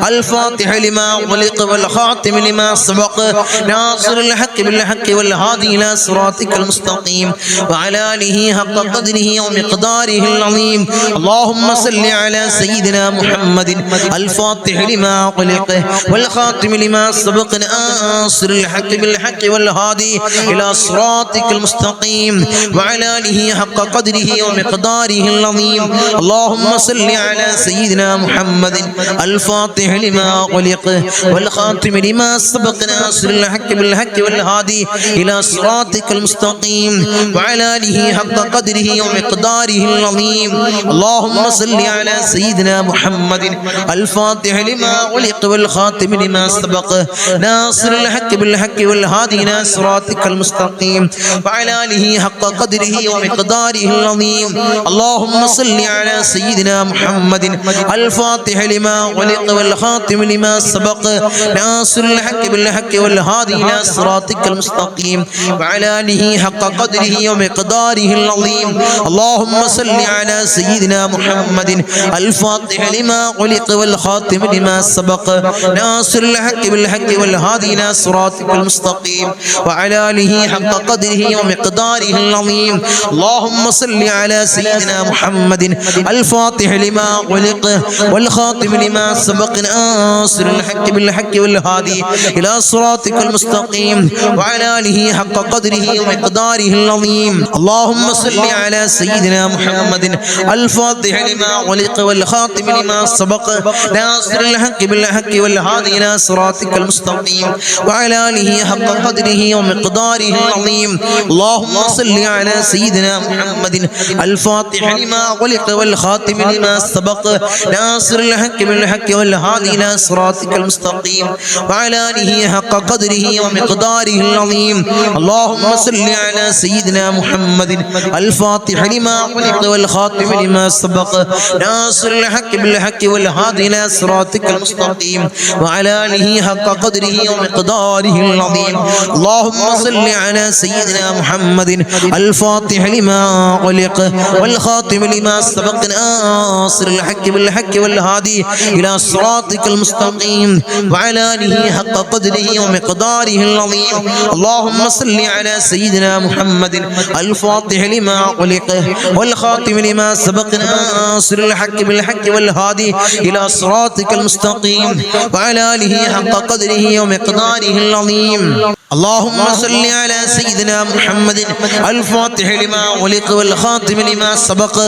الفاتح لما غلق والخاتم لما سبق ناصر الحق بالحق والهادي إلى صراطك المستقيم وعلى آله حق قدره ومقداره العظيم اللهم صل على سيدنا محمد الفاتح لما غلق والخاتم لما سبق ناصر الحق بالحق والهادي إلى صراطك المستقيم وعلى آله حق قدره ومقداره العظيم اللهم صل على سيدنا محمد الفاتح لما غلق والخاتم لما سبق ناصر الحق بالحق والهادي إلى صراطك المستقيم وعلى آله حق قدره ومقداره العظيم اللهم صل على سيدنا محمد الفاتح لما غلق والخاتم لما سبق ناصر الحق بالحق والهادي إلى صراطك المستقيم وعلى آله حق قدره ومقداره العظيم اللهم صل على سيدنا محمد الفاتح لما غلق والخاتم لما سبق ناصر الحق بالحق والهادي إلى صراطك المستقيم وعلى آله حق قدره ومقداره العظيم اللهم صل على سيدنا محمد الفاتح لما غلق والخاتم لما سبق ناصر الحق بالحق والهادي إلى صراطك المستقيم وعلى آله حق قدره ومقداره العظيم اللهم صل على سيدنا محمد الفاتح لما غلق والخاتم لما سبق ناصر الحق بالحق والهادي إلى صراطك المستقيم وعلى آله حق قدره ومقداره العظيم اللهم صل على سيدنا محمد الفاتح لما غلق والخاتم لما سبق ناصر الحق بالحق والهادي إلى صراطك المستقيم وعلى آله حق قدره ومقداره العظيم اللهم صل على سيدنا محمد الفاتح لما غلق والخاتم لما سبق ناصر الحق بالحق والهادي إلى صراطك المستقيم وعلى آله حق قدره ومقداره العظيم اللهم صل على سيدنا محمد الفاتح لما غلق والخاتم لما سبق ناصر الحق بالحق والهادي إلى صراطك المستقيم وعلى آله حق قدره ومقداره العظيم اللهم صل على سيدنا محمد الفاتح لما غلق والخاتم لما سبق ناصر الحق بالحق والهادي إلى صراطك المستقيم وعلى آله حق قدره ومقداره العظيم اللهم صل على سيدنا محمد الفاتح لما غلق والخاتم لما سبق ناصر الحق بالحق والهادي إلى صراطك المستقيم وعلى آله حق قدره ومقداره العظيم اللهم صل على سيدنا محمد الفاتح لما غلق والخاتم لما سبق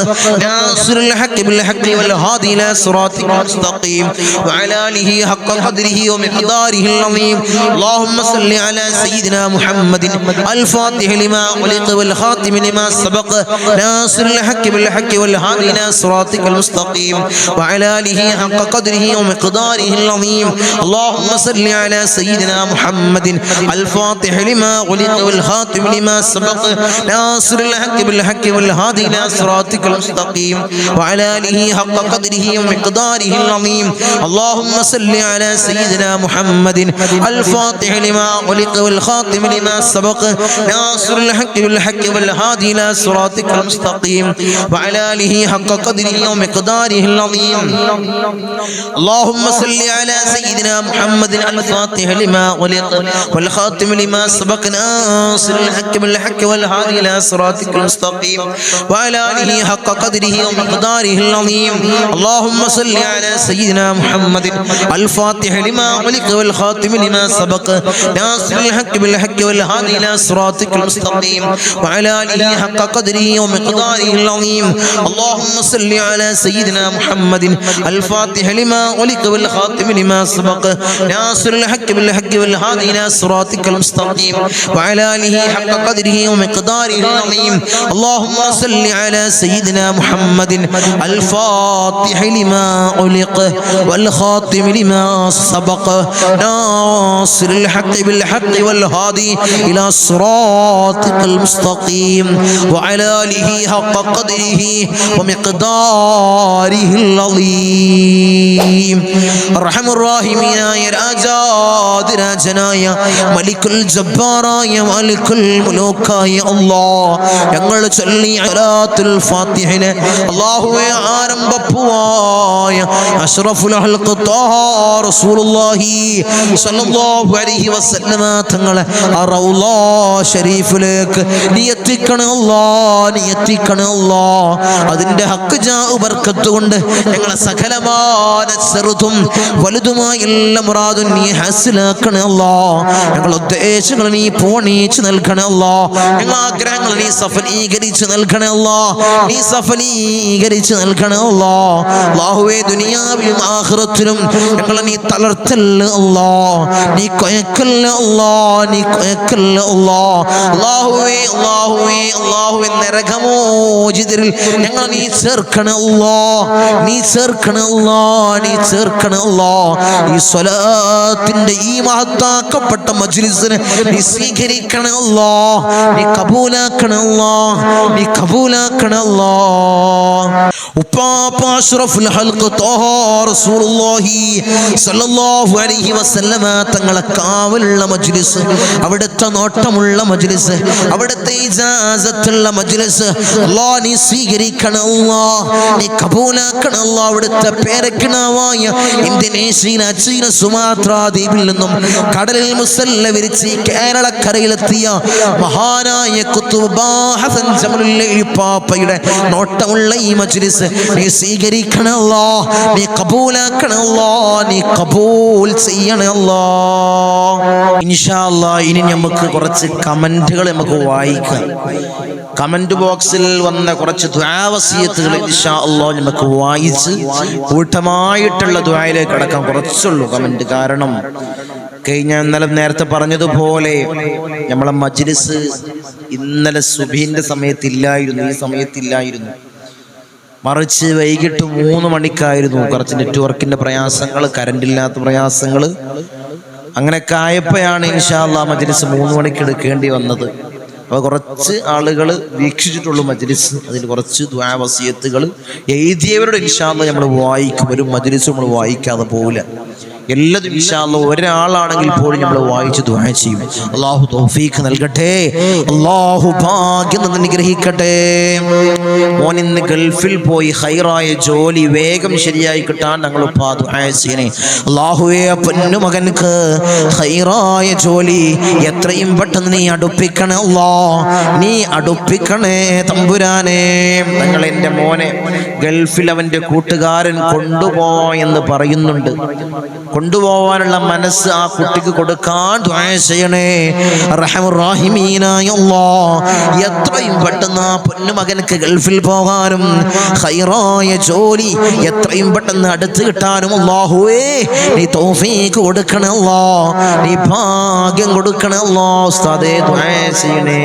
ناصر الحق بالحق والهادي إلى صراطك المستقيم وعلى آله حق قدره ومقداره العظيم اللهم صل على سيدنا محمد الفاتح لما غلق والخاتم لما سبق ناصر الحق بالحق والهادي إلى صراطك المستقيم وعلى آله حق قدره ومقداره العظيم اللهم صل على سيدنا محمد الفاتح لما غلق والخاتم لما سبق ناصر الحق بالحق والهادي إلى صراطك المستقيم وعلى آله حق قدره ومقداره العظيم اللهم صل على سيدنا محمد الفاتح لما غلق والخاتم لما سبق ناصر الحق بالحق والهادي إلى صراطك المستقيم وعلى آله حق قدره ومقداره العظيم اللهم صل على سيدنا محمد الفاتح لما ولق والخاتم لما سبق ناصر الحق بالحق والهادي إلى صراطك المستقيم وعلى آله حق قدره ومقداره العظيم اللهم صل على سيدنا محمد الفاتح لما ولق والخاتم لما سبق ناصر الحق بالحق والهادي إلى صراطك المستقيم وعلى آله حق قدره ومقداره العظيم اللهم صل على سيدنا محمد الفاتح لما ولق والخاتم لما سبق ناصر الحق بالحق والهادي إلى صراطك المستقيم وعلى آله حق قدره ومقداره العظيم اللهم صل على سيدنا محمد الفاتح لما أغلق والخاتم لما سبق ناصر الحق بالحق والهادي إلى صراطك المستقيم وعلى آله حق قدره ومقداره العظيم أرحم الراحمين يا രാജാതിരാജനായ മലിക്കുൽ ജബ്ബാറായ മലിക്കുൽ മുലൂക്കായ അല്ലാഹ് ഞങ്ങൾ ചൊല്ലിയ സലാത്തുൽ ഫാത്തിഹിനെ അല്ലാഹുവേ ആരംഭപ്പുവായ അഷ്റഫുൽ ഖൽഖ് ത്വാഹ റസൂലുള്ളാഹി സ്വല്ലല്ലാഹു അലൈഹി വസല്ലമ തങ്ങളെ റൗള ശരീഫിലേക്ക് നീ എത്തിക്കണേ അല്ലാഹ്, നീ എത്തിക്കണേ അല്ലാഹ്. അതിന്റെ ഹക്ക് ജാ ബർക്കത്ത് കൊണ്ട് ഞങ്ങളെ സകലമായ ചെറുതും വലുതുമായ എല്ലാ മുറാദും നീ ഹാസിലാക്കണേ അല്ലാഹ്. ഞങ്ങളുടെ ഉദ്ദേശങ്ങൾ നീ പൂർണ്ണീകരിച്ച് നൽകണേ അല്ലാഹ്. ഞങ്ങളുടെ ആഗ്രഹങ്ങൾ നീ സഫലീകരിച്ച് നൽകണേ അല്ലാഹ്, നീ സഫലീകരിച്ച് നൽകണേ അല്ലാഹ്. അല്ലാഹുവേ ദുനിയാവിലും ആഖിറത്തിലും ഞങ്ങളെ നീ തളർത്തല്ല അല്ലാഹ്, നീ കൊയക്കല്ല അല്ലാഹ്, നീ കൊയക്കല്ല അല്ലാഹ്. അല്ലാഹുവേ അല്ലാഹുവേ അല്ലാഹുവേ നരകമോചിതരിൽ ഞങ്ങളെ നീ ചേർക്കണേ അല്ലാഹ്, നീ ചേർക്കണേ അല്ലാഹ്, നീ ചേർക്കണേ അല്ലാഹ്. ഈ സ്വലാത്തിന്റെ ഈ മഹത്താക്കപ്പെട്ട മജ്ലിസിനെ നീ സ്വീകരിക്കണേ അല്ലാഹ്, നീ കബൂലാക്കണേ അല്ലാഹ്, നീ കബൂലാക്കണേ അല്ലാഹ്. ഉപ്പാപ്പ അഷ്റഫുൽ ഖൽഖ് ത്വാഹ റസൂലുള്ളാഹി സ്വല്ലല്ലാഹു അലൈഹി വസല്ലമ തങ്ങളെ കാവലുള്ള മജ്ലിസ്, അവിടുത്തെ നോട്ടമുള്ള മജ്ലിസ്, അവിടുത്തെ ഇജാസത്തുള്ള മജ്ലിസ് അല്ലാഹ് നീ സ്വീകരിക്കണേ അല്ലാഹ്, നീ കബൂലാക്കണേ അല്ലാഹ്. അവിടുത്തെ പേരക്കിണാവായ ഇന്തോനേഷ്യയിലെ ചീന സുമാത്ര ദ്വീപിൽ നിന്നും കടലിൽ മുസല്ല വിരിച്ച് കേരളക്കരയിലെത്തിയ മഹാനായ ഖുത്ബ് ഹസൻ ജമലുൽ പാപ്പയുടെ നോട്ടമുള്ള ഈ മജ്ലിസ് നീ സ്വീകരിക്കണേ അല്ലാഹ്, നീ കബൂലാക്കണേ അല്ലാഹ്, നീ കബൂൽ ചെയ്യണേ അല്ലാഹ്. ഇൻഷാ അല്ലാഹ് ഇനി നമുക്ക് കുറച്ച് കമന്റുകൾ നമുക്ക് വായിക്കാം. കമന്റ് ബോക്സിൽ വന്ന കുറച്ച് ദുആ വസിയത്തുകൾ ഇൻഷാ അല്ലാഹ് നമുക്ക് വായിച്ച് കൂട്ടമായിട്ടുള്ള ദുആയിലേക്ക് കടക്കാൻ കുറച്ചുള്ളൂ കമന്റ്. കാരണം ഇന്നലെ നേരത്തെ പറഞ്ഞതുപോലെ നമ്മളെ മജ്ലിസ് ഇന്നലെ സുബഹിന്റെ സമയത്തില്ലായിരുന്നു, ഈ സമയത്തില്ലായിരുന്നു, മറിച്ച് വൈകിട്ട് 3 മണിക്കായിരുന്നു. കുറച്ച് നെറ്റ്വർക്കിന്റെ പ്രയാസങ്ങൾ, കറണ്ടില്ലാത്ത പ്രയാസങ്ങൾ, അങ്ങനെയൊക്കെ ആയപ്പോഴാണ് ഇൻഷാ അല്ലാഹ് മജ്ലിസ് 3 മണിക്ക് എടുക്കേണ്ടി വന്നത്. അപ്പോൾ കുറച്ച് ആളുകൾ വീക്ഷിച്ചിട്ടുള്ളൂ മജ്ലിസ്. അതിൽ കുറച്ച് ദുആ വസിയത്തുകൾ എഴുതിയവരുടെ ഇൻഷാ അല്ലാഹ് നമ്മൾ വായിക്കും. ഒരു മജ്ലിസ് നമ്മൾ വായിക്കാതെ പോകില്ല. എല്ലാതും ഇൻഷാ അല്ലാഹ് ഒരാളാണെങ്കിൽ പോലും നമ്മൾ വായിച്ച് ദുആ ചെയ്യും. അല്ലാഹു തൗഫീഖ് നൽകട്ടെ, അല്ലാഹു ഭാഗ്യം അനുഗ്രഹിക്കട്ടെ. മോൻ ഇന്ന് ഗൾഫിൽ പോയി ഖൈറായ ജോലി വേഗം ശരിയായി കിട്ടാൻ ഞങ്ങൾ ദുആ ചെയ്യണേ. അല്ലാഹുവേ പൊന്നു മകൻക്ക് ഖൈറായ ജോലി എത്രയും പെട്ടെന്ന് നീ അടുപ്പിക്കണേ അല്ലാഹ്, നീ അടുപ്പിക്കണേ തമ്പുരാനെ. ഞങ്ങൾ എൻ്റെ മോനെ ഗൾഫിൽ അവൻ്റെ കൂട്ടുകാരൻ കൊണ്ടുപോയെന്ന് പറയുന്നുണ്ട്. കൊണ്ടുപോകാനുള്ള മനസ്സ് ആ കുട്ടിക്ക് കൊടുക്കാൻ ദുആ ചെയ്യണേ. റഹ്മർ റഹീമീനായ അല്ലാഹ് എത്രയും പെട്ടെന്ന് ആ പൊന്നുമകനക്ക് ഗൾഫിൽ പോകാനും ഖൈറായ ജോലി എത്രയും പെട്ടെന്ന് അടുത്ത് കിട്ടാനും അല്ലാഹുവേ നീ തൗഫീഖ് കൊടുക്കണേ അല്ലാഹ്, നീ ഭാഗ്യം കൊടുക്കണേ അല്ലാഹ്. ഉസ്താദേ ദുആ ചെയ്യണേ.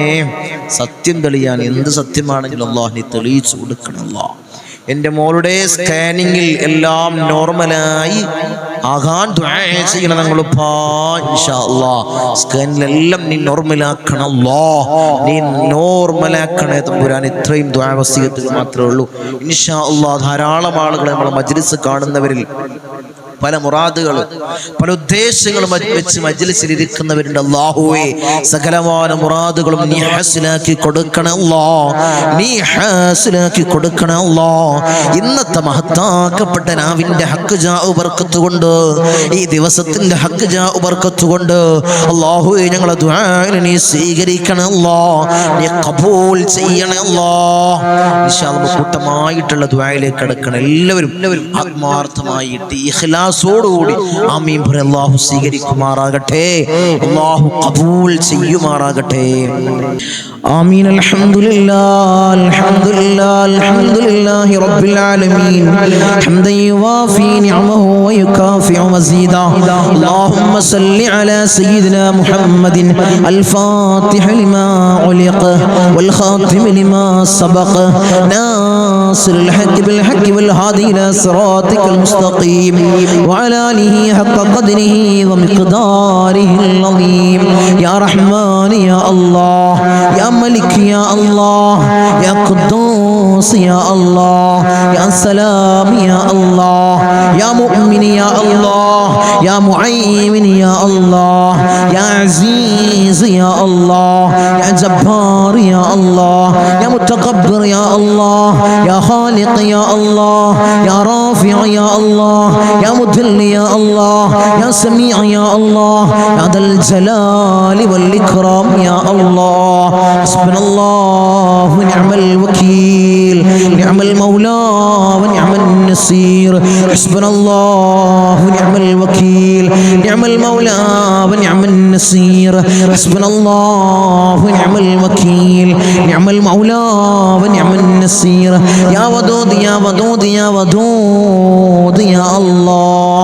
സത്യം തെളിയാൻ എന്ത് സത്യമാണെങ്കിലും അല്ലാഹ് നീ തെളിയിച്ചു കൊടുക്കണേ അല്ലാഹ്. എൻ്റെ മോളുടെ സ്കാനിങ്ങിൽ എല്ലാം നോർമലായി ആകാൻ ദുആ ചെയ്യണം. ഞങ്ങളിപ്പാ ഇൻഷാ അല്ലാഹ് സ്കാനിലെല്ലാം നീ നോർമലാക്കണം അല്ലാഹ്, നീ നോർമലാക്കണേ തമ്പുരാൻ. ഇത്രയും ദുആ വസിയത്തുകൾ മാത്രമേ ഉള്ളൂ ഇൻഷാ അല്ലാഹ്. ധാരാളം ആളുകൾ നമ്മളെ മജ്ലിസ് കാണുന്നവരിൽ പല മുറാദുകൾ, പല ഉദ്ദേശങ്ങളും വെച്ച് മജ്ലിസിൽ ഇരിക്കുന്നവരുണ്ട്. അല്ലാഹുവേ, സകലമായ മുറാദുകളും നീ ഹാസിലാക്കി കൊടുക്കണേ അല്ലാഹ്, നീ ഹാസിലാക്കി കൊടുക്കണേ അല്ലാഹ്. ഇന്നത്തെ മഹത്താക്കപ്പെട്ട നാവിന്റെ ഹക്ക് ജാ ബർക്കത്ത് കൊണ്ട്, ഈ ദിവസത്തിന്റെ ഹക്ക് ജാ ബർക്കത്ത് കൊണ്ട് അല്ലാഹുവേ ഞങ്ങളെ ദുആഇനെ നീ സ്വീകരിക്കണേ അല്ലാഹ്, നീ ഖബൂൽ ചെയ്യണേ അല്ലാഹ്. ഇൻഷാ അല്ലാഹ് കൂട്ടമായിട്ടുള്ള ദുആയിലേക്ക് കടക്കണം. എല്ലാവരും ആത്മാർത്ഥമായിട്ട് ഇഖ്ലാസോടുകൂടി ആമീൻ പറ. അല്ലാഹു സ്വീകരിക്കുമാറാകട്ടെ, അല്ലാഹു ഖബൂൽ ചെയ്യുമാറാകട്ടെ. آمين. الحمد لله الحمد لله الحمد لله رب العالمين حمدا يوافي نعمه ويكافئ مزيدا. اللهم صل على سيدنا محمد الفاتح لما علق والخاتم لما سبق ناصر الحق بالحق والهادي إلى صراطك المستقيم وعلى آله حق قدره ومقداره العظيم. يا رحمن يا الله، يا ملك يا الله، يا قدوس يا الله، يا سلام يا الله، يا مؤمن يا الله، يا معين يا الله، يا عزيز يا الله، يا جبار يا الله، يا متكبر يا الله، يا خالق يا الله، يا رافع يا الله، يا مذل يا الله، يا سميع يا الله، يا ذا الجلال والإكرام يا الله. حسبنا الله ونعم الوكيل، نعم المولى ونعم النصير. حسبنا الله ونعم الوكيل، نعم المولى ونعم النصير. حسبنا الله ونعم الوكيل، نعم المولى ونعم النصير. يا ودود يا ودود يا ودود يا الله.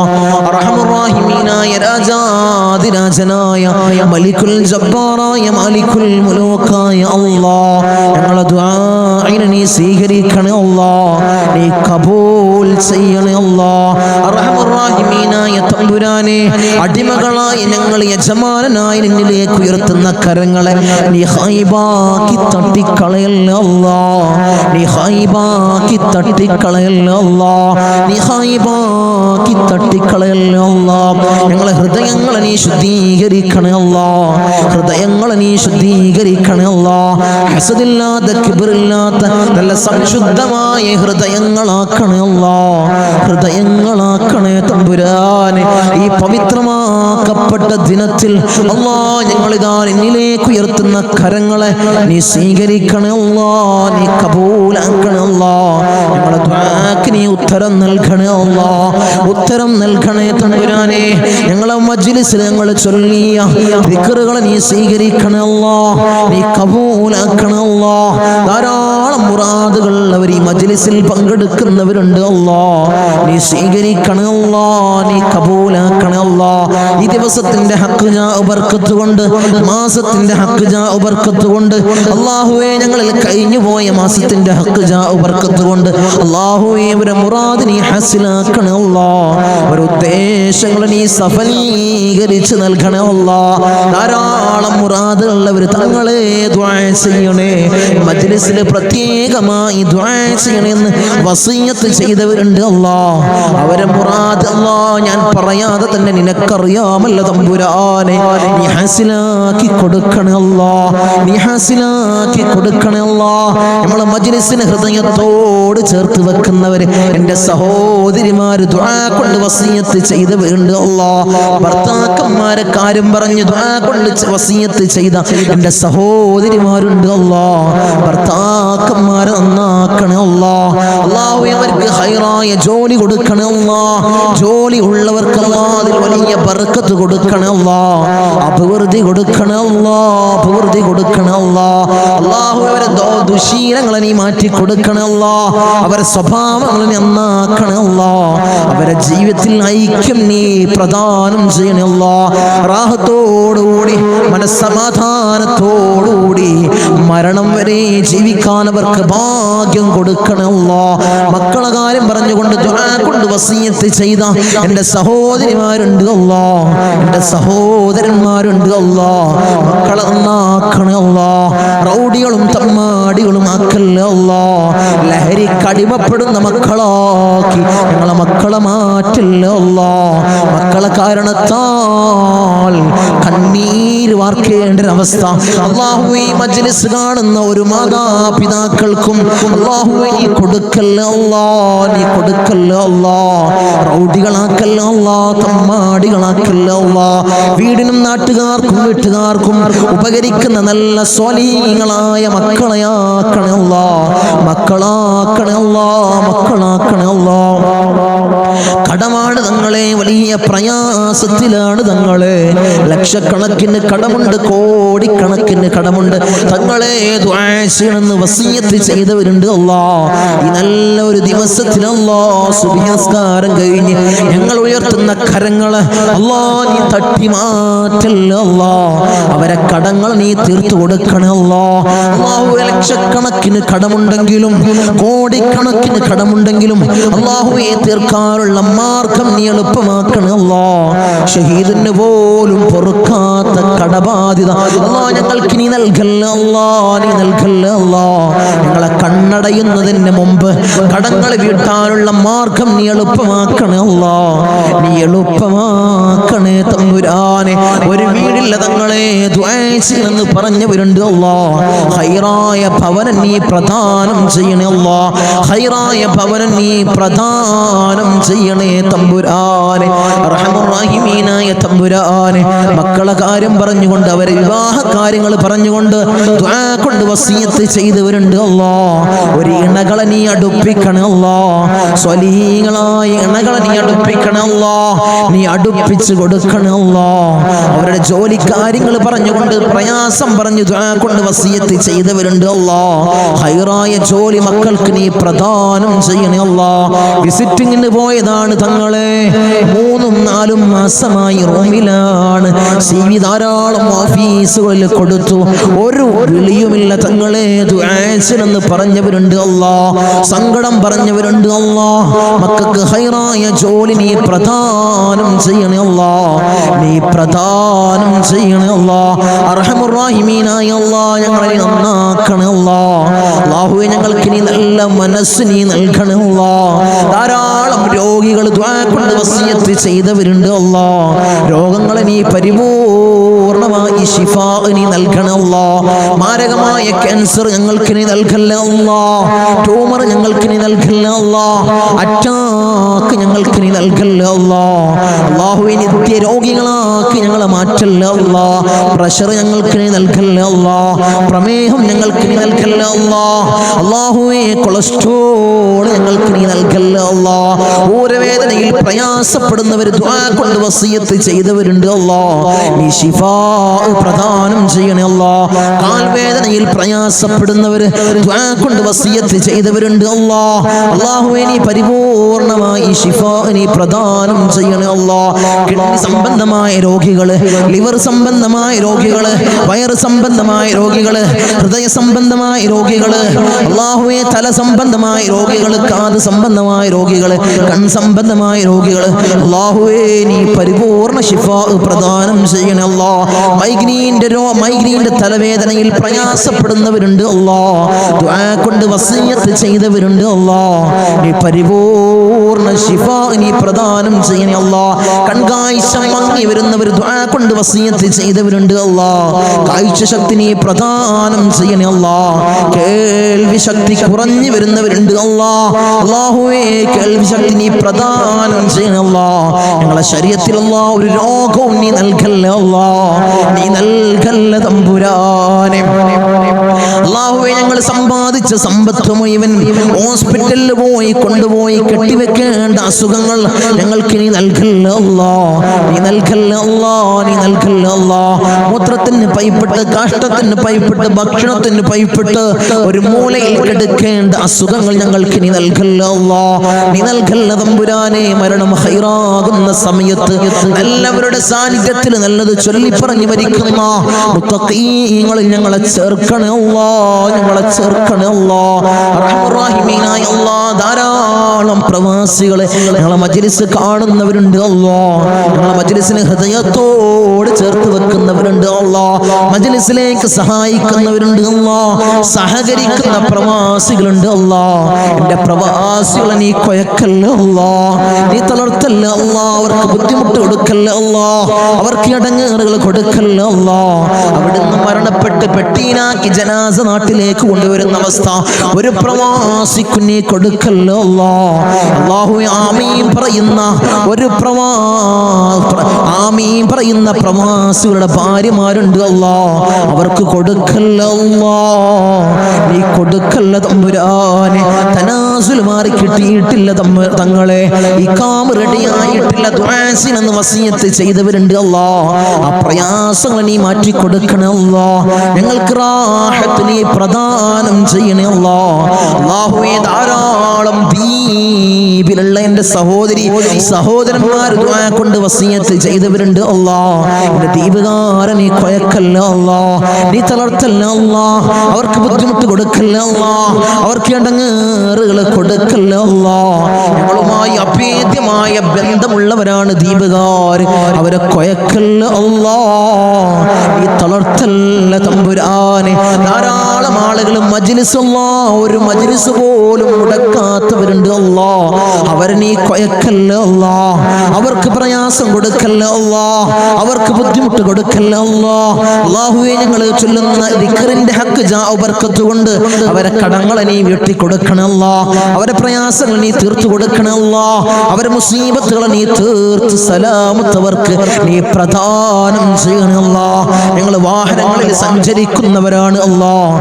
أرحم الراحمين يا راجاد راجنايا ملك الجبار يا مالك الملوك يا الله. ഞങ്ങളുടെ ദുആഇനെ നീ സ്വീകരിക്കണേ അല്ലാഹ്, നീ ഖബൂൽ ചെയ്യണേ അല്ലാഹ്. അർഹമർ റഹീമീനായ തമ്പുരാനെ, അടിമകളായി ഞങ്ങൾ യജമാനനായി നിന്നിലേക്ക് ഉയർത്തുന്ന കരങ്ങളെ നീ ഖൈബാക്കി തട്ടിക്കളയല്ലേ അല്ലാഹ്, നീ ഖൈബാക്കി തട്ടിക്കളയല്ലേ അല്ലാഹ്, നീ ഖൈബാക്കി തട്ടിക്കളയല്ലേ അല്ലാഹ്. ഞങ്ങളെ ഹൃദയങ്ങളെ നീ ശുദ്ധീകരിക്കണേ അല്ലാഹ്, ഹൃദയങ്ങളെ നീ ശുദ്ധീകരിക്കണേ അല്ലാഹ്. ഹസദില്ലാത്ത കിബ്റില്ലാത്ത നല്ല സംശുദ്ധമായ ഹൃദയങ്ങളാക്കണേ അല്ലാഹ്, ഹൃദയങ്ങളാക്കണേ തമ്പുരാനെ. ഈ പവിത്രമാക്കപ്പെട്ട ദിനത്തിൽ അല്ലാഹ് ഞങ്ങളിതാ നിന്നിലേക്ക് ഉയർത്തുന്ന കരങ്ങളെ നീ സ്വീകരിക്കണേ അല്ലാഹ്, നീ കബൂലാക്കണേ അല്ലാഹ്. ഞങ്ങളുടെ ദുആക്ക് നീ ഉത്തരം നൽകണേ അല്ലാഹ്, ഉത്തരം നൽകണേ തമ്പുരാനെ. ഞങ്ങളെ മജ്ലിസിൽ ഞങ്ങൾ ചൊല്ലിയ ദിക്റുകളെ നീ സ്വീകരിക്കണേ അല്ലാഹ്, നീ കബൂലാക്കണേ അല്ലാഹ്. ധാരാളം മുറാദുകൾ അവർ ഈ മജ്ലിസിൽ പങ്കെടുക്കുന്നവരുണ്ട് അല്ലാഹ്, നീ സ്വീകരിക്കണേ അല്ലാഹ്, നീ കബൂലാക്കണേ അല്ലാഹ്. ഈ ദിവസത്തിന്റെ ഹക്ക് ജാ ബർക്കത്ത് കൊണ്ട്, മാസത്തിന്റെ ഹക്ക് ജാ ബർക്കത്ത് കൊണ്ട് അല്ലാഹുവേ, ഞങ്ങളിൽ കഴിഞ്ഞു പോയ മാസത്തിന്റെ ഹക്ക് ജാ ബർക്കത്ത് കൊണ്ട് അല്ലാഹുവേ, അവരെ മുറാദ് നീ ഹാസിലാക്കണേ അല്ലാഹ്, അവരുടെ ഉദ്ദേശങ്ങൾ നീ സഫലീകരിച്ച് നൽകണേ അല്ലാഹ്. ധാരാളം മുറാദുകൾ അവർ തങ്ങളെ ദുആ ചെയ്യണേ, മജ്ലിസിൽ പ്രത്യേകമായി ദുആ ചെയ്യണമെന്ന് വസിയത്ത് ചെയ്തവരുണ്ട് അല്ലാഹ്. അവരെ മുറാദ് അല്ലാഹ് ഞാൻ പറയാതെ തന്നെ നിനക്കറിയാമല്ലോ തമ്പുരാനെ, നീ ഹാസിലാക്കി കൊടുക്കണേ അല്ലാഹ്, നീ ഹാസിലാക്കി കൊടുക്കണേ അല്ലാഹ്. നമ്മളെ മജ്ലിസിനെ ഹൃദയത്തോട് ചേർത്ത് വെക്കുന്നവര് എൻ്റെ സഹോദരിമാര് ദുആ കൊണ്ട് വസിയത്ത് ചെയ്തവരുണ്ട് അല്ലാഹ്. ഭർത്താക്കന്മാരെ കാര്യം പറഞ്ഞ് ദുആ കൊണ്ട് വസിയത്ത് ചെയ്ത എൻ്റെ സഹോദരിമാരുണ്ട് അല്ലാഹ്. ഭർത്താക്കന്മാരെ നന്നാക്കണേ അല്ലാഹ്, അല്ലാഹു അവർക്ക് ഹൈറായ ജോലി കൊടുക്കണേ അല്ലാഹ്. ജോലി ഉള്ളവർക്ക് അല്ലാഹ് അതിൽ വലിയ ബർക്കത്ത് കൊടുക്കണേ അല്ലാഹ്, അഭിവൃദ്ധി കൊടുക്കണേ അല്ലാഹ്, അഭിവൃദ്ധി കൊടുക്കണേ അല്ലാഹ്. അല്ലാഹു അവരെ ദുശീലങ്ങളെ നീ മാറ്റി കൊടുക്കണേ അല്ലാഹ്, അവരെ സ്വഭാവങ്ങൾ നന്നാക്കണേ അല്ലാഹ്, അവരെ ജീവിതത്തിൽ ഐക്യം നീ പ്രദാനം ചെയ്യണേ അല്ലാഹ്. റാഹത്തോടുകൂടി മനസ്സമാധാനത്തോടുകൂടി മരണം വരെ ജീവിക്കാൻ അവർക്ക് ഭാഗ്യം കൊടുക്കണേ അല്ലാഹ്. മക്കളെ കാര്യം പറഞ്ഞുകൊണ്ട് ദുആ കൊണ്ട് വസിയത്ത് ചെയ്ത എൻ്റെ സഹോദരിമാരുണ്ട് അല്ലാഹ്, എൻ്റെ സഹോദരന്മാരുണ്ട് അല്ലാഹ്. മക്കളെ നന്നാക്കണേ അല്ലാഹ്. റൗഡികളും തമ്മാടികളും ആക്കല്ലേ അല്ലാഹ്. ലഹരിക്കടിമപ്പെടുന്ന മക്കളാക്കി ഞങ്ങളെ മക്കളെ മാറ്റല്ലേ അല്ലാഹ്. മക്കളെ കാരണത്താൽ കണ്ണീര് വാർക്കേണ്ട അവസ്ഥ അല്ലാഹുവേ ഈ മജ്ലിസ് കാണുന്ന ഒരു മാതാപിതാക്കൾക്കും അല്ലാഹുവേ നീ കൊടുക്കല്ലേ അല്ലാഹ്, നീ കൊടുക്കല്ലേ അല്ലാഹ്. റൗഡികളാക്കല്ലേ അല്ലാഹ്, തമ്മാടികളാക്കല്ലേ അല്ലാഹ്. വീടിനും നാട്ടുകാർക്കും വീട്ടുകാർക്കും ഉപകരിക്കുന്ന നല്ല സ്വാലിഹീങ്ങളായ മക്കളെയാക്കണേ അല്ലാഹ്, മക്കളാക്കണേ അല്ലാഹ്, മക്കളാക്കണേ അല്ലാഹ്. കടമാണ് തങ്ങളെ, വലിയ പ്രയാസത്തിലാണ് തങ്ങളെ. ലക്ഷക്കണക്കിന് കടമുണ്ട്, കോടിക്കണക്കിന് കടമുണ്ട് തങ്ങളെ. ദുആ ചെയ്യണമെന്ന് വസിയത്ത് ചെയ്തവരുണ്ട് അല്ലാഹ്. ഈ നല്ല ഒരു ദിവസത്തിൽ അല്ലാഹ് സുബ്ഹി നിസ്കാരം കഴിഞ്ഞ് ഞങ്ങൾ ഉയർത്തുന്ന കരങ്ങള് അല്ലാഹ് നീ തട്ടി മാറ്റല്ല അല്ലാഹ്. അവരെ കടങ്ങൾ നീ തീർത്തു കൊടുക്കണേ അല്ലാഹ്. അല്ലാഹുവേ ലക്ഷക്കണക്കിന് കടമുണ്ടെങ്കിലും കോടിക്കണക്കിന് കടമുണ്ടെങ്കിലും അല്ലാഹുവേ തീർക്കാനുള്ള മാർഗം നീ എളുപ്പമാക്കണേ അല്ലാഹ്. ഷഹീദിന് പോലും പൊറുക്കാത്ത കടബാധ്യത അല്ലാഹ് ഞങ്ങൾക്ക് നീ നൽകല്ല അല്ലാഹ്, നീ നൽകല്ല അല്ലാഹ്. ഞങ്ങളെ കണ്ണടയുന്നതിന് മുമ്പ് കടങ്ങൾ വീട്ടാനുള്ള മാർഗം നീ എളുപ്പമാക്കണേ അല്ലാഹ്, നീ എളുപ്പമാക്കണേ തമ്പുരാനെ. ഒരു വീടില്ല തങ്ങളെ ദുആ ചെയ്യണമെന്ന് പറഞ്ഞവരുണ്ട് അല്ലാഹ്. ഖൈറായ ഭവനം നീ പ്രദാനം ചെയ്യണേ അല്ലാഹ്, ഖൈറായ ഭവനം നീ പ്രദാനം ചെയ്യണേ തമ്പുരാനെ, അർഹമുർ റഹീമീനായ തമ്പുരാനെ. മക്കളെ കാര്യം പറഞ്ഞുകൊണ്ട് അവരെ വിവാഹ കാര്യങ്ങൾ പറഞ്ഞുകൊണ്ട് ദുആ കൊണ്ട് വസിയത്ത് ചെയ്തവരുണ്ട് അല്ലാഹ്. ഒരു ഇണകളെ നീ അടുപ്പിക്കണേ അല്ലാഹ്, സ്വലീഹങ്ങളായ ഇണകളെ നീ അടുപ്പിക്കണേ അല്ലാഹ്, നീ അടുപ്പിച്ച് കൊടുക്കണേ അല്ലാഹ്. അവരുടെ ജോലി കാര്യങ്ങൾ പറഞ്ഞുകൊണ്ട് പ്രയാസം പറഞ്ഞു ദുആ കൊണ്ട് വസിയത്ത് ചെയ്തവരുണ്ട് അല്ലാഹ്. ഖൈറായ ജോലി മക്കൾക്ക് നീ പ്രദാനം ചെയ്യണേ അല്ലാഹ്. വിസിറ്റിങ്ങിന് പോയതാണ് തങ്ങളെ, 3-4 മാസമായി റൂമിലാണ്. CV ധാരാളം ഓഫീസുകളിൽ കൊടുത്തു, ഒരു വിളിയുമില്ല തങ്ങളെ. ദുആ ചെയ്യണമെന്ന് പറഞ്ഞവരുണ്ട് അല്ലാഹ്, സങ്കടം പറഞ്ഞവരുണ്ട് അല്ലാഹ്. മക്കൾക്ക് ഖൈറായ ജോലി നീ പ്രദാനം ചെയ്യണേ അല്ലാഹ്, നീ പ്രദാനം ചെയ്യണേ അല്ലാഹ്. അർഹമുർ റഹീമീനായ അല്ലാഹ് ഞങ്ങളെ നന്നാക്കണേ അല്ലാഹ്. അല്ലാഹുവേ ഞങ്ങൾക്ക് നീ നല്ല മനസ്സ് നീ നൽകണേ അല്ലാഹ്. ധാരാളം രോഗികൾ ദുആ കൊണ്ട് വസിയത്ത് ചെയ്തവരുണ്ട് അല്ലാഹ്. രോഗങ്ങളെ നീ പരിപൂർണമായി ശിഫാ നീ നൽകണേ അല്ലാഹ്. മാരകമായ ക്യാൻസർ ഞങ്ങൾക്ക് നീ നൽകല്ലേ അല്ലാഹ്, ട്യൂമർ ഞങ്ങൾക്ക് നീ നൽകല്ലേ അല്ലാഹ്, അറ്റാക്ക് ഞങ്ങൾക്ക് നീ നൽകല്ലേ അല്ലാഹ്. അല്ലാഹുവേ നിത്യ രോഗികളാക്കി ഞങ്ങളെ മാറ്റല്ലേ അല്ലാഹ്. പ്രഷർ ഞങ്ങൾക്ക് നീ നൽകല്ലേ അല്ലാഹ്, പ്രമേഹം ഞങ്ങൾക്ക് നീ നൽകല്ലേ അല്ലാഹ്. അല്ലാഹുവേ കൊളസ്ട്രോൾ ഞങ്ങൾക്ക് നീ നൽകല്ലേ അല്ലാഹ്. ഊരവേദനയിൽ പ്രയാസപ്പെടുന്നവർ ദുആ കൊണ്ട് വസിയത്ത് ചെയ്തവരുണ്ട് അല്ലാഹ്, നീ ശിഫാ പ്രദാനം ചെയ്യണേ അല്ലാഹ്. കാൽവേദനയിൽ പ്രയാസപ്പെടുന്നവർ ദുആ കൊണ്ട് വസിയത്ത് ചെയ്തവരുണ്ട് അല്ലാഹ്. അല്ലാഹുവേ നീ പരിപൂർണമായി ശിഫാ നീ പ്രദാനം ചെയ്യണേ അല്ലാഹ്. കിഡ്നി സംബന്ധമായ രോഗികള്, ലിവർ സംബന്ധമായ രോഗികള്, വയറ് സംബന്ധമായ രോഗികള്, ഹൃദയ സംബന്ധമായ രോഗികള്, അല്ലാഹുവേ തല സംബന്ധമായ രോഗികള്, കാത് സംബന്ധമായ രോഗികള്, കൺ സംബന്ധമായ രോഗികള്, അല്ലാഹുവേ നീ പരിപൂർണ ശിഫാ പ്രദാനം ചെയ്യണേ അല്ലാഹ്. മൈഗ്രീന്റെ തലവേദനയിൽ പ്രയാസപ്പെടുന്നവരുണ്ട് അല്ലാഹ്, ദുആ കൊണ്ട് വസിയത്ത് ചെയ്തവരുണ്ട് അല്ലാഹ്, നീ പരിപൂർണ ശിഫാ നീ പ്രദാനം ചെയ്യണേ അല്ലാഹ്. കൺകാഴ്ച മങ്ങി വരുന്നവർ ദുആ കൊണ്ട് വസിയത്ത് ചെയ്തവരുണ്ട് അല്ലാഹ്, കാഴ്ച ശക്തി നീ പ്രദാനം ചെയ്യണേ അല്ലാഹ്. കേൾവി ശക്തി കുറഞ്ഞു വരുന്നവരുണ്ട് അല്ലാഹ്, അല്ലാഹുവേ കേൾവി ശക്തി നീ പ്രദാനം ചെയ്യണേ അല്ലാഹ്. ഞങ്ങളെ ശരീരത്തിൽ അല്ലാഹ് ഒരു രോഗവും നീ നൽകല്ലേ അല്ലാഹ്, നീ നൽകല്ലേ തമ്പുരാനെ. അല്ലാഹുവേ ഞങ്ങൾ സമ്പാദിച്ച സമ്പത്ത് മുഴുവൻ ഹോസ്പിറ്റലിൽ പോയി കൊണ്ടുപോയി കെട്ടിവെക്കേണ്ട അസുഖങ്ങൾ ഞങ്ങൾക്ക് നീ നൽകല്ലേ അല്ലാഹ്, നീ നൽകല്ലേ അല്ലാഹ്, നീ നൽകല്ലേ അല്ലാഹ്. മൂത്രത്തിന് പൈപ്പിട്ട്, കാഷ്ടത്തിന് പൈപ്പിട്ട്, ഭക്ഷണത്തിന് പൈപ്പിട്ട് ഒരു മൂലയിൽ കിടക്കേണ്ട അസുഖങ്ങൾ ഞങ്ങൾക്ക് നീ നൽകല്ലേ അല്ലാഹ്, നീ നൽകല്ലേ തമ്പുരാനെ. മരണം ഹൈറാകുന്ന സമയത്ത് എല്ലാവരുടെ സാന്നിധ്യത്തിൽ നല്ലത് ചൊല്ലി പറഞ്ഞു മരിക്കുന്ന മുത്തഖീങ്ങളിൽ ഞങ്ങളെ ചേർക്കണേ അല്ലാഹ്, ഞങ്ങളെ ചേർക്കണേ അല്ലാഹ്. റഹ്മാനായ അല്ലാഹ് ധാരാളം പ്രവാസികളെ ഞങ്ങളെ മജ്ലിസ് കാണുന്നവരുണ്ട് അല്ലാഹ്. ഞങ്ങളെ മജ്ലിസിനെ ഹൃദയത്തോട് ചേർത്ത് വെക്കുന്നവരുണ്ട് അല്ലാഹ്. മജ്ലിസിലേക്ക് സഹായിക്കുന്നവരുണ്ട് അല്ലാഹ്. സഹകരിക്കുന്ന പ്രവാസികളുണ്ട് അല്ലാഹ്. എൻ്റെ പ്രവാസികളെ നീ കൊയക്കല്ല അല്ലാഹ്, നീ തളർത്തല്ല അല്ലാഹ്. അവർക്ക് ബുദ്ധിമുട്ട് കൊടുക്കല്ല അല്ലാഹ്, അവർക്ക് ഇടങ്ങേറുകൾ കൊടുക്കല്ല അല്ലാഹ്. അവിടുന്ന് മരണപ്പെട്ട് പെട്ടീനാക്കി ജനാസ നാട്ടിലേക്ക് കൊണ്ടുവരുന്ന അവസ്ഥ ഒരു പ്രവാസിക്ക് നീ കൊടുക്കല്ല അല്ലാഹ്. അല്ലാഹുവേ ആമീൻ പറയുന്ന ഒരു ആമീൻ പറയുന്ന പ്രവാസികളുടെ ഭാര്യമാരുണ്ട് അല്ലാഹ്, അവർക്ക് കൊടുക്കല്ല അല്ലാഹ്, നീ കൊടുക്കല്ല തമ്പുരാനെ. തനാസുൽ മാറി കിട്ടിയിട്ടില്ല തങ്ങളെ, ഇഖാമ റെഡിയായിട്ടില്ല, ദുആസിനെന്ന് വസിയത്ത് ചെയ്തവരുണ്ട് അല്ലാഹ്. ആ പ്രയാസങ്ങൾ നീ മാറ്റി കൊടുക്കണേ അല്ലാഹ്. ഞങ്ങൾക്ക് റാഹത്ത് നീ പ്രദാനം ചെയ്യണേ അല്ലാഹ്. അല്ലാഹുവേ ധാരാളം ദ്വീപിലുള്ള എൻ്റെ സഹോദരന്മാർ ദുആ കൊണ്ട് വസിയത്ത് ചെയ്തവരുണ്ട് അല്ലാഹ്. എൻ്റെ ദ്വീപുകാരൻ നീ കൊയക്കല്ല അല്ലാഹ്, നീ തളർത്തല്ല അല്ലാഹ്. അവർക്ക് ബുദ്ധിമുട്ട് കൊടുക്കല്ല അല്ലാഹ്, അവർക്ക് ഇടങ്ങേറുകൾ കൊടുക്കല്ല അല്ലാഹ്. ഞങ്ങളുമായി അഭേദ്യമായ ബന്ധമുള്ളവരാണ് ദ്വീപുകാർ, അവരെ കൊയക്കല്ല അല്ലാഹ്, നീ തളർത്തല്ല തമ്പുരാനെ. ധാരാളം ആളുകൾ മജ്ലിസ് അല്ലാഹ് ഒരു മജ്ലിസ് പോലും മുടക്കാത്തവരുണ്ട് അല്ലാഹ്, അവരെ നീ കൊയക്കല്ല അല്ലാഹ്. അവർക്ക് പ്രയാസം കൊടുക്കല്ല അല്ലാഹ്, അവർക്ക് ബുദ്ധിമുട്ട് കൊടുക്കല്ല അല്ലാഹ്. അല്ലാഹുവേ ഞങ്ങൾ ചൊല്ലുന്ന ദിക്റിന്റെ ഹക്ക് ജാഉ ബർക്കത്ത് കൊണ്ട് അവരെ കടങ്ങളെ നീ വീട്ടി കൊടുക്കണം അല്ലാഹ്, അവരെ പ്രയാസങ്ങൾ നീ തീർത്തു കൊടുക്കണം അല്ലാഹ്, അവരെ മുസീബത്തുകളെ നീ തീർത്ത് സലാമത്തവർക്ക് നീ പ്രദാനം ചെയ്യണം അല്ലാഹ്. ഞങ്ങൾ വാഹനങ്ങളിൽ സഞ്ചരിക്കുന്നവരാണ് അല്ലാഹ്,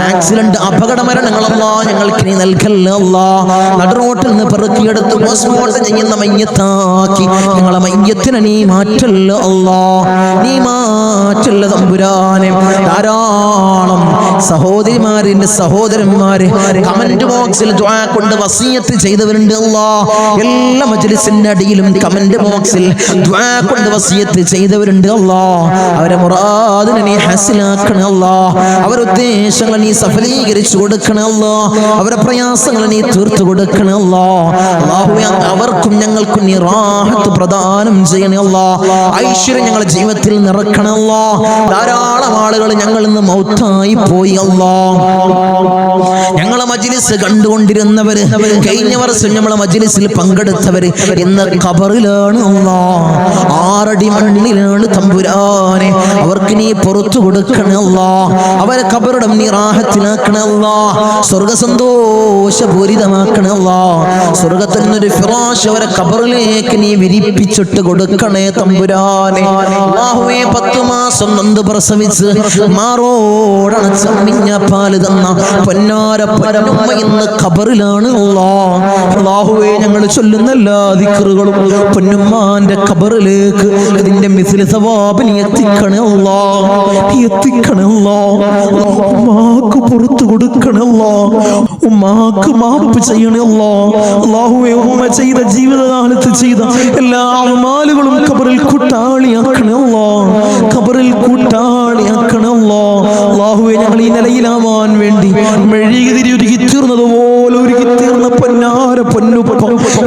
ആക്സിഡന്റ് അപകട മരണങ്ങൾ അല്ലാഹ് ഞങ്ങൾക്ക് നീ നൽകല്ല അല്ലാഹ്. നടുറോട്ടിൽ നിന്ന് പെറുക്കിയെടുത്ത് പോസ്റ്റ്മോർട്ടം ചെയ്യുന്ന മയ്യത്താക്കി ഞങ്ങളെ മയ്യത്തിനെ നീ മാറ്റല്ല അല്ലാഹ്, നീ മാറ്റല്ല തമ്പുരാനെ. ധാരാളം സഹോദരിമാരിന്റെ സഹോദരന്മാര് കമന്റ് ബോക്സിൽ ദുആ കൊണ്ട് വസിയത്ത് ചെയ്തവരുണ്ട് അല്ലാഹ്. എല്ലാ മജ്ലിസിന്റെ അടിയിലും കമന്റ് ബോക്സിൽ ദുആ കൊണ്ട് വസിയത്ത് ചെയ്തവരുണ്ട് അല്ലാഹ്. അവരെ മുറാദിനെ നീ ഹസിലാക്കണം അല്ലാഹ്, അവരുടെ ഉദ്ദേശങ്ങൾ നീ സഫലീകരിച്ചു കൊടുക്കണം അല്ലാഹ്, അവരുടെ പ്രയാസങ്ങൾ നീ തീർത്തു കൊടുക്കണം അല്ലാഹ്. അല്ലാഹുവേ അവർക്കും ഞങ്ങൾക്കും നീ റാഹത്ത് പ്രദാനം ചെയ്യണേ അല്ലാഹ്. ഐശ്വര്യം ഞങ്ങളുടെ ജീവിതത്തിൽ നിറക്കണം അല്ലാഹ്. ധാരാളം ആളുകൾ ഞങ്ങളിൽ നിന്ന് മൗത്തായി പോയി അല്ലാഹ്. ഞങ്ങളെ മജ്ലിസ് കണ്ടുകൊണ്ടിരുന്നവര്, കഴിഞ്ഞ വർഷം നമ്മളെ മജ്ലിസിൽ പങ്കെടുത്തവര് ഇന്ന് ഖബറിലാണ് അല്ലാഹ്, 6 അടി മണ്ണിലാണ് തമ്പുരാനെ. അവർക്ക് നീ പുറത്തു കൊടുക്കണേ അല്ലാഹ്, അവരെ ഖബറിടം നീ റാഹത്തിലാക്കണേ അല്ലാഹ്, സ്വർഗ സന്തോഷപൂരിതമാക്കണേ അല്ലാഹ്. സ്വർഗത്തിൽ നിന്നൊരു ഫിറാശ് അവരെ ഖബറിലേക്ക് നീ വിരിപ്പിച്ചിട്ട് കൊടുക്കണേ തമ്പുരാനെ. അല്ലാഹുവേ 10 മാസം നൊന്ത് പ്രസവിച്ച് മാറോടണച്ച മിഞ്ഞ പാല് തന്ന പൊന്നാര പരമ്മ ഇന്ന് ഖബറിലാണ് അല്ലാഹ്. അല്ലാഹുവേ ഞങ്ങൾ ചൊല്ലുന്ന എല്ലാ ദിക്റുകളും പൊന്നുമ്മാന്റെ ഖബറിലേക്ക് ഇതിന്റെ മിസ്ലി സവാബ് നീ എത്തിക്കണേ അല്ലാഹ്, എത്തിക്കണേ അല്ലാഹ്. ഉമ്മാക്ക് പുറത്തു കൊടുക്കണേ അല്ലാഹ്, ഉമ്മാക്ക് മാപ്പ് ചെയ്യണേ അല്ലാഹ്. അല്ലാഹുവേ ഉമ്മ ചെയ്ത ജീവിതകാലത്ത് ചെയ്ത എല്ലാ അമാലുകളും ഖബറിൽ കൂട്ടാളിയാക്കണേ അല്ലാഹ്, ഖബറിൽ കൂട്ടാളിയാക്കണേ അല്ലാഹ്. അല്ലാഹുവേ ഞങ്ങൾ ഈ നിലയിലാവാൻ വേണ്ടി മെഴുകുതിരി ഒരുക്കി തീർന്നതുപോലെ ഒരുക്കി തീർന്ന പൊന്നാര പൊന്നുപ്പ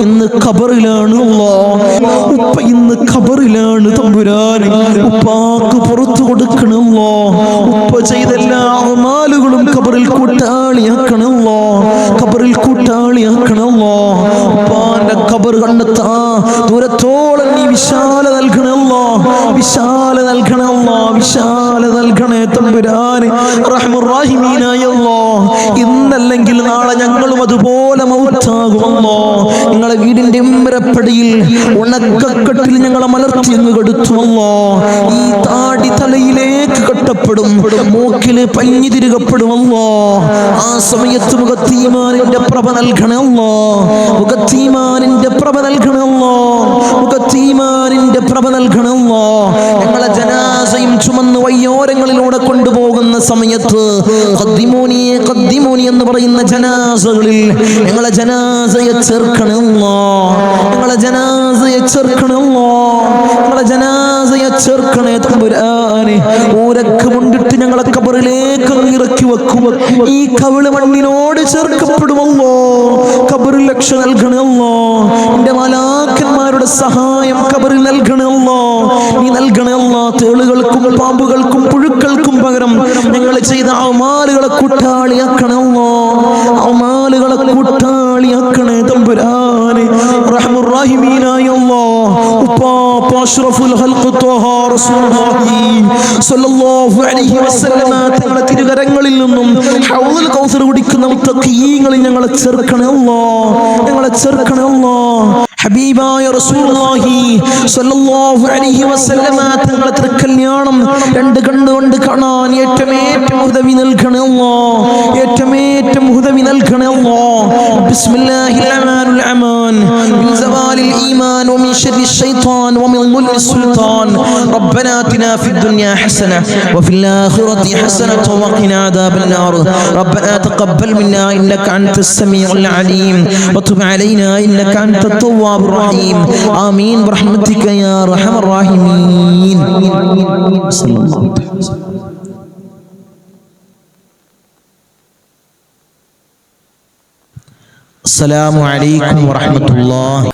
ഇന്ന് ഖബറിലാണ് അല്ലാഹ്. ഉപ്പ ഇന്ന് ഖബറിലാണ് തമ്പുരാനെ. ഉപ്പാക്ക് പുറത്തു കൊടുക്കണം അല്ലാഹ്, ഉപ്പ ചെയ്ത എല്ലാ അമാലുകളും ഖബറിൽ കൂട്ടാളിയാക്കണം അല്ലാഹ്, ഖബറിൽ കൂട്ടാളിയാക്കണം അല്ലാഹ്. ഉപ്പാന്റെ ഖബർ കണ്ടെത്താ ദൂരത്തോളം നീ വിശാല നൽകണം അല്ലാഹ്, വിശാല നൽകണം അല്ലാഹ്, വിശാല നൽകണേ തമ്പുരാനെ. റഹ്മുർ-റഹീമീനായ അല്ലാഹ്, ഇന്നല്ലെങ്കിൽ നാളെ ഞങ്ങളും അതുപോലെ മൗത്താകും അല്ലാഹ്. ഞങ്ങളെ വീടിന്റെ ഉമ്മരപ്പടിയിൽ ഉണക്കക്കെട്ടിൽ ഞങ്ങളെ മലർത്തി അങ്ങ് കെടുത്തു അല്ലാഹ്. ഈ താടി തലയിലേക്ക് കെട്ടപ്പെടും, മൂക്കില് പഞ്ഞി തിരുകപ്പെടും അല്ലാഹ്. ആ സമയത്ത് മുഖത്തീമാനിന്റെ പ്രഭ നൽകണേ അല്ലാഹ്, മുഖത്തീമാനിന്റെ പ്രഭ നൽകണേ അല്ലാഹ്, മുഖത്തീമാനിന്റെ പ്രഭ നൽകണേ അല്ലാഹ്. ഞങ്ങളെ ജനാസയും ചുമന്ന് വയ്യോരങ്ങളിലൂടെ കൊണ്ടുപോകുന്ന സമയത്ത് ഖദ്ദിമൂനി ഖദ്ദിമൂനി എന്ന് പറയുന്ന ജനാസകളിൽ ഞങ്ങളെ ജനാസയെ ചേർക്കണേ അല്ലാഹ്, ഞങ്ങളെ ജനാസയെ ചേർക്കണേ അല്ലാഹ്, ഞങ്ങളെ ജനാസയെ ചേർക്കണേ തമ്പുരാനെ. ഊരക്ക് മുണ്ടിട്ട് ഞങ്ങളെ ഖബറിലേക്ക് ഇറക്കി വെക്കും. ഈ കവിള് മണ്ണിനോട് ചേർക്കപ്പെടുമല്ലോ. ഖബറിൽ രക്ഷ നൽകണമല്ലോ. എന്റെ മലാക്കന്മാരുടെ സഹായം ഖബറിൽ നൽകണമല്ലോ. നീ നൽകണമല്ലോ. തേളുകൾക്കും പാമ്പുകൾക്കും പുഴുക്കൾക്കും പകരം ഞങ്ങൾ ചെയ്ത അമാലുകളെ കൂട്ടാളിയാക്കണമല്ലോ. അമാലുകളെ കൂട്ടാളിയാക്കണേ തമ്പുരാനെ. റഹ്മുർ റഹീമീനായ അല്ലാഹ്, ഉപ്പാപ്പ അഷ്റഫുൽ ഖൽഖ് ത്വഹ റസൂലുള്ളാഹി സ്വല്ലല്ലാഹു അലൈഹി വസല്ലമ തങ്ങളുടെ തിരുകരങ്ങളിൽ നിന്നും ഹൗദുൽ കൗസർ കുടിക്കുന്ന മുത്തഖീങ്ങളിൽ ഞങ്ങളെ ചേർക്കണേ അല്ലാഹ്, ഞങ്ങളെ ചേർക്കണേ അല്ലാഹ്. ഹബീബായ റസൂലുള്ളാഹി സ്വല്ലല്ലാഹു അലൈഹി വസല്ലമ തങ്ങളുടെ തിരുക്കല്യാണം രണ്ട് കണ്ണുകൊണ്ട് കാണാൻ ഏറ്റവും ഉദവി നൽകണേ അല്ലാഹ്, ഏറ്റവും ഉദവി നൽകണേ അല്ലാഹ്. ബിസ്മില്ലാഹിർ റഹ്മാനിർ റഹീം. മിൻ സവാലിൽ ഈമാൻ വമിൻ ശർരിൽ ശൈത്താൻ വമിൻ ദുൽമിൽ സുൽത്താൻ. റബ്ബനാ ആതിനാ ഫിദ് ദുനിയാ ഹസന വഫിൽ ആഖിറതി ഹസനത വഖിനാ അദാബൻ നാർ. റബ്ബനാ തഖബ്ബൽ മിന്നാ ഇന്നക അൻതസ് സമീഉൽ അലീം വതുബ് അലൈനാ ഇന്നക അൻതത് തവ്വാബുർ റഹീം. ആമീൻ ബിറഹ്മതിക യാ അർഹമർ റഹീമീൻ. സല്ലല്ലാഹു അലൈഹി വസല്ലം. അസ്സലാമു അലൈക്കും വറഹ്മത്തുള്ളാഹി.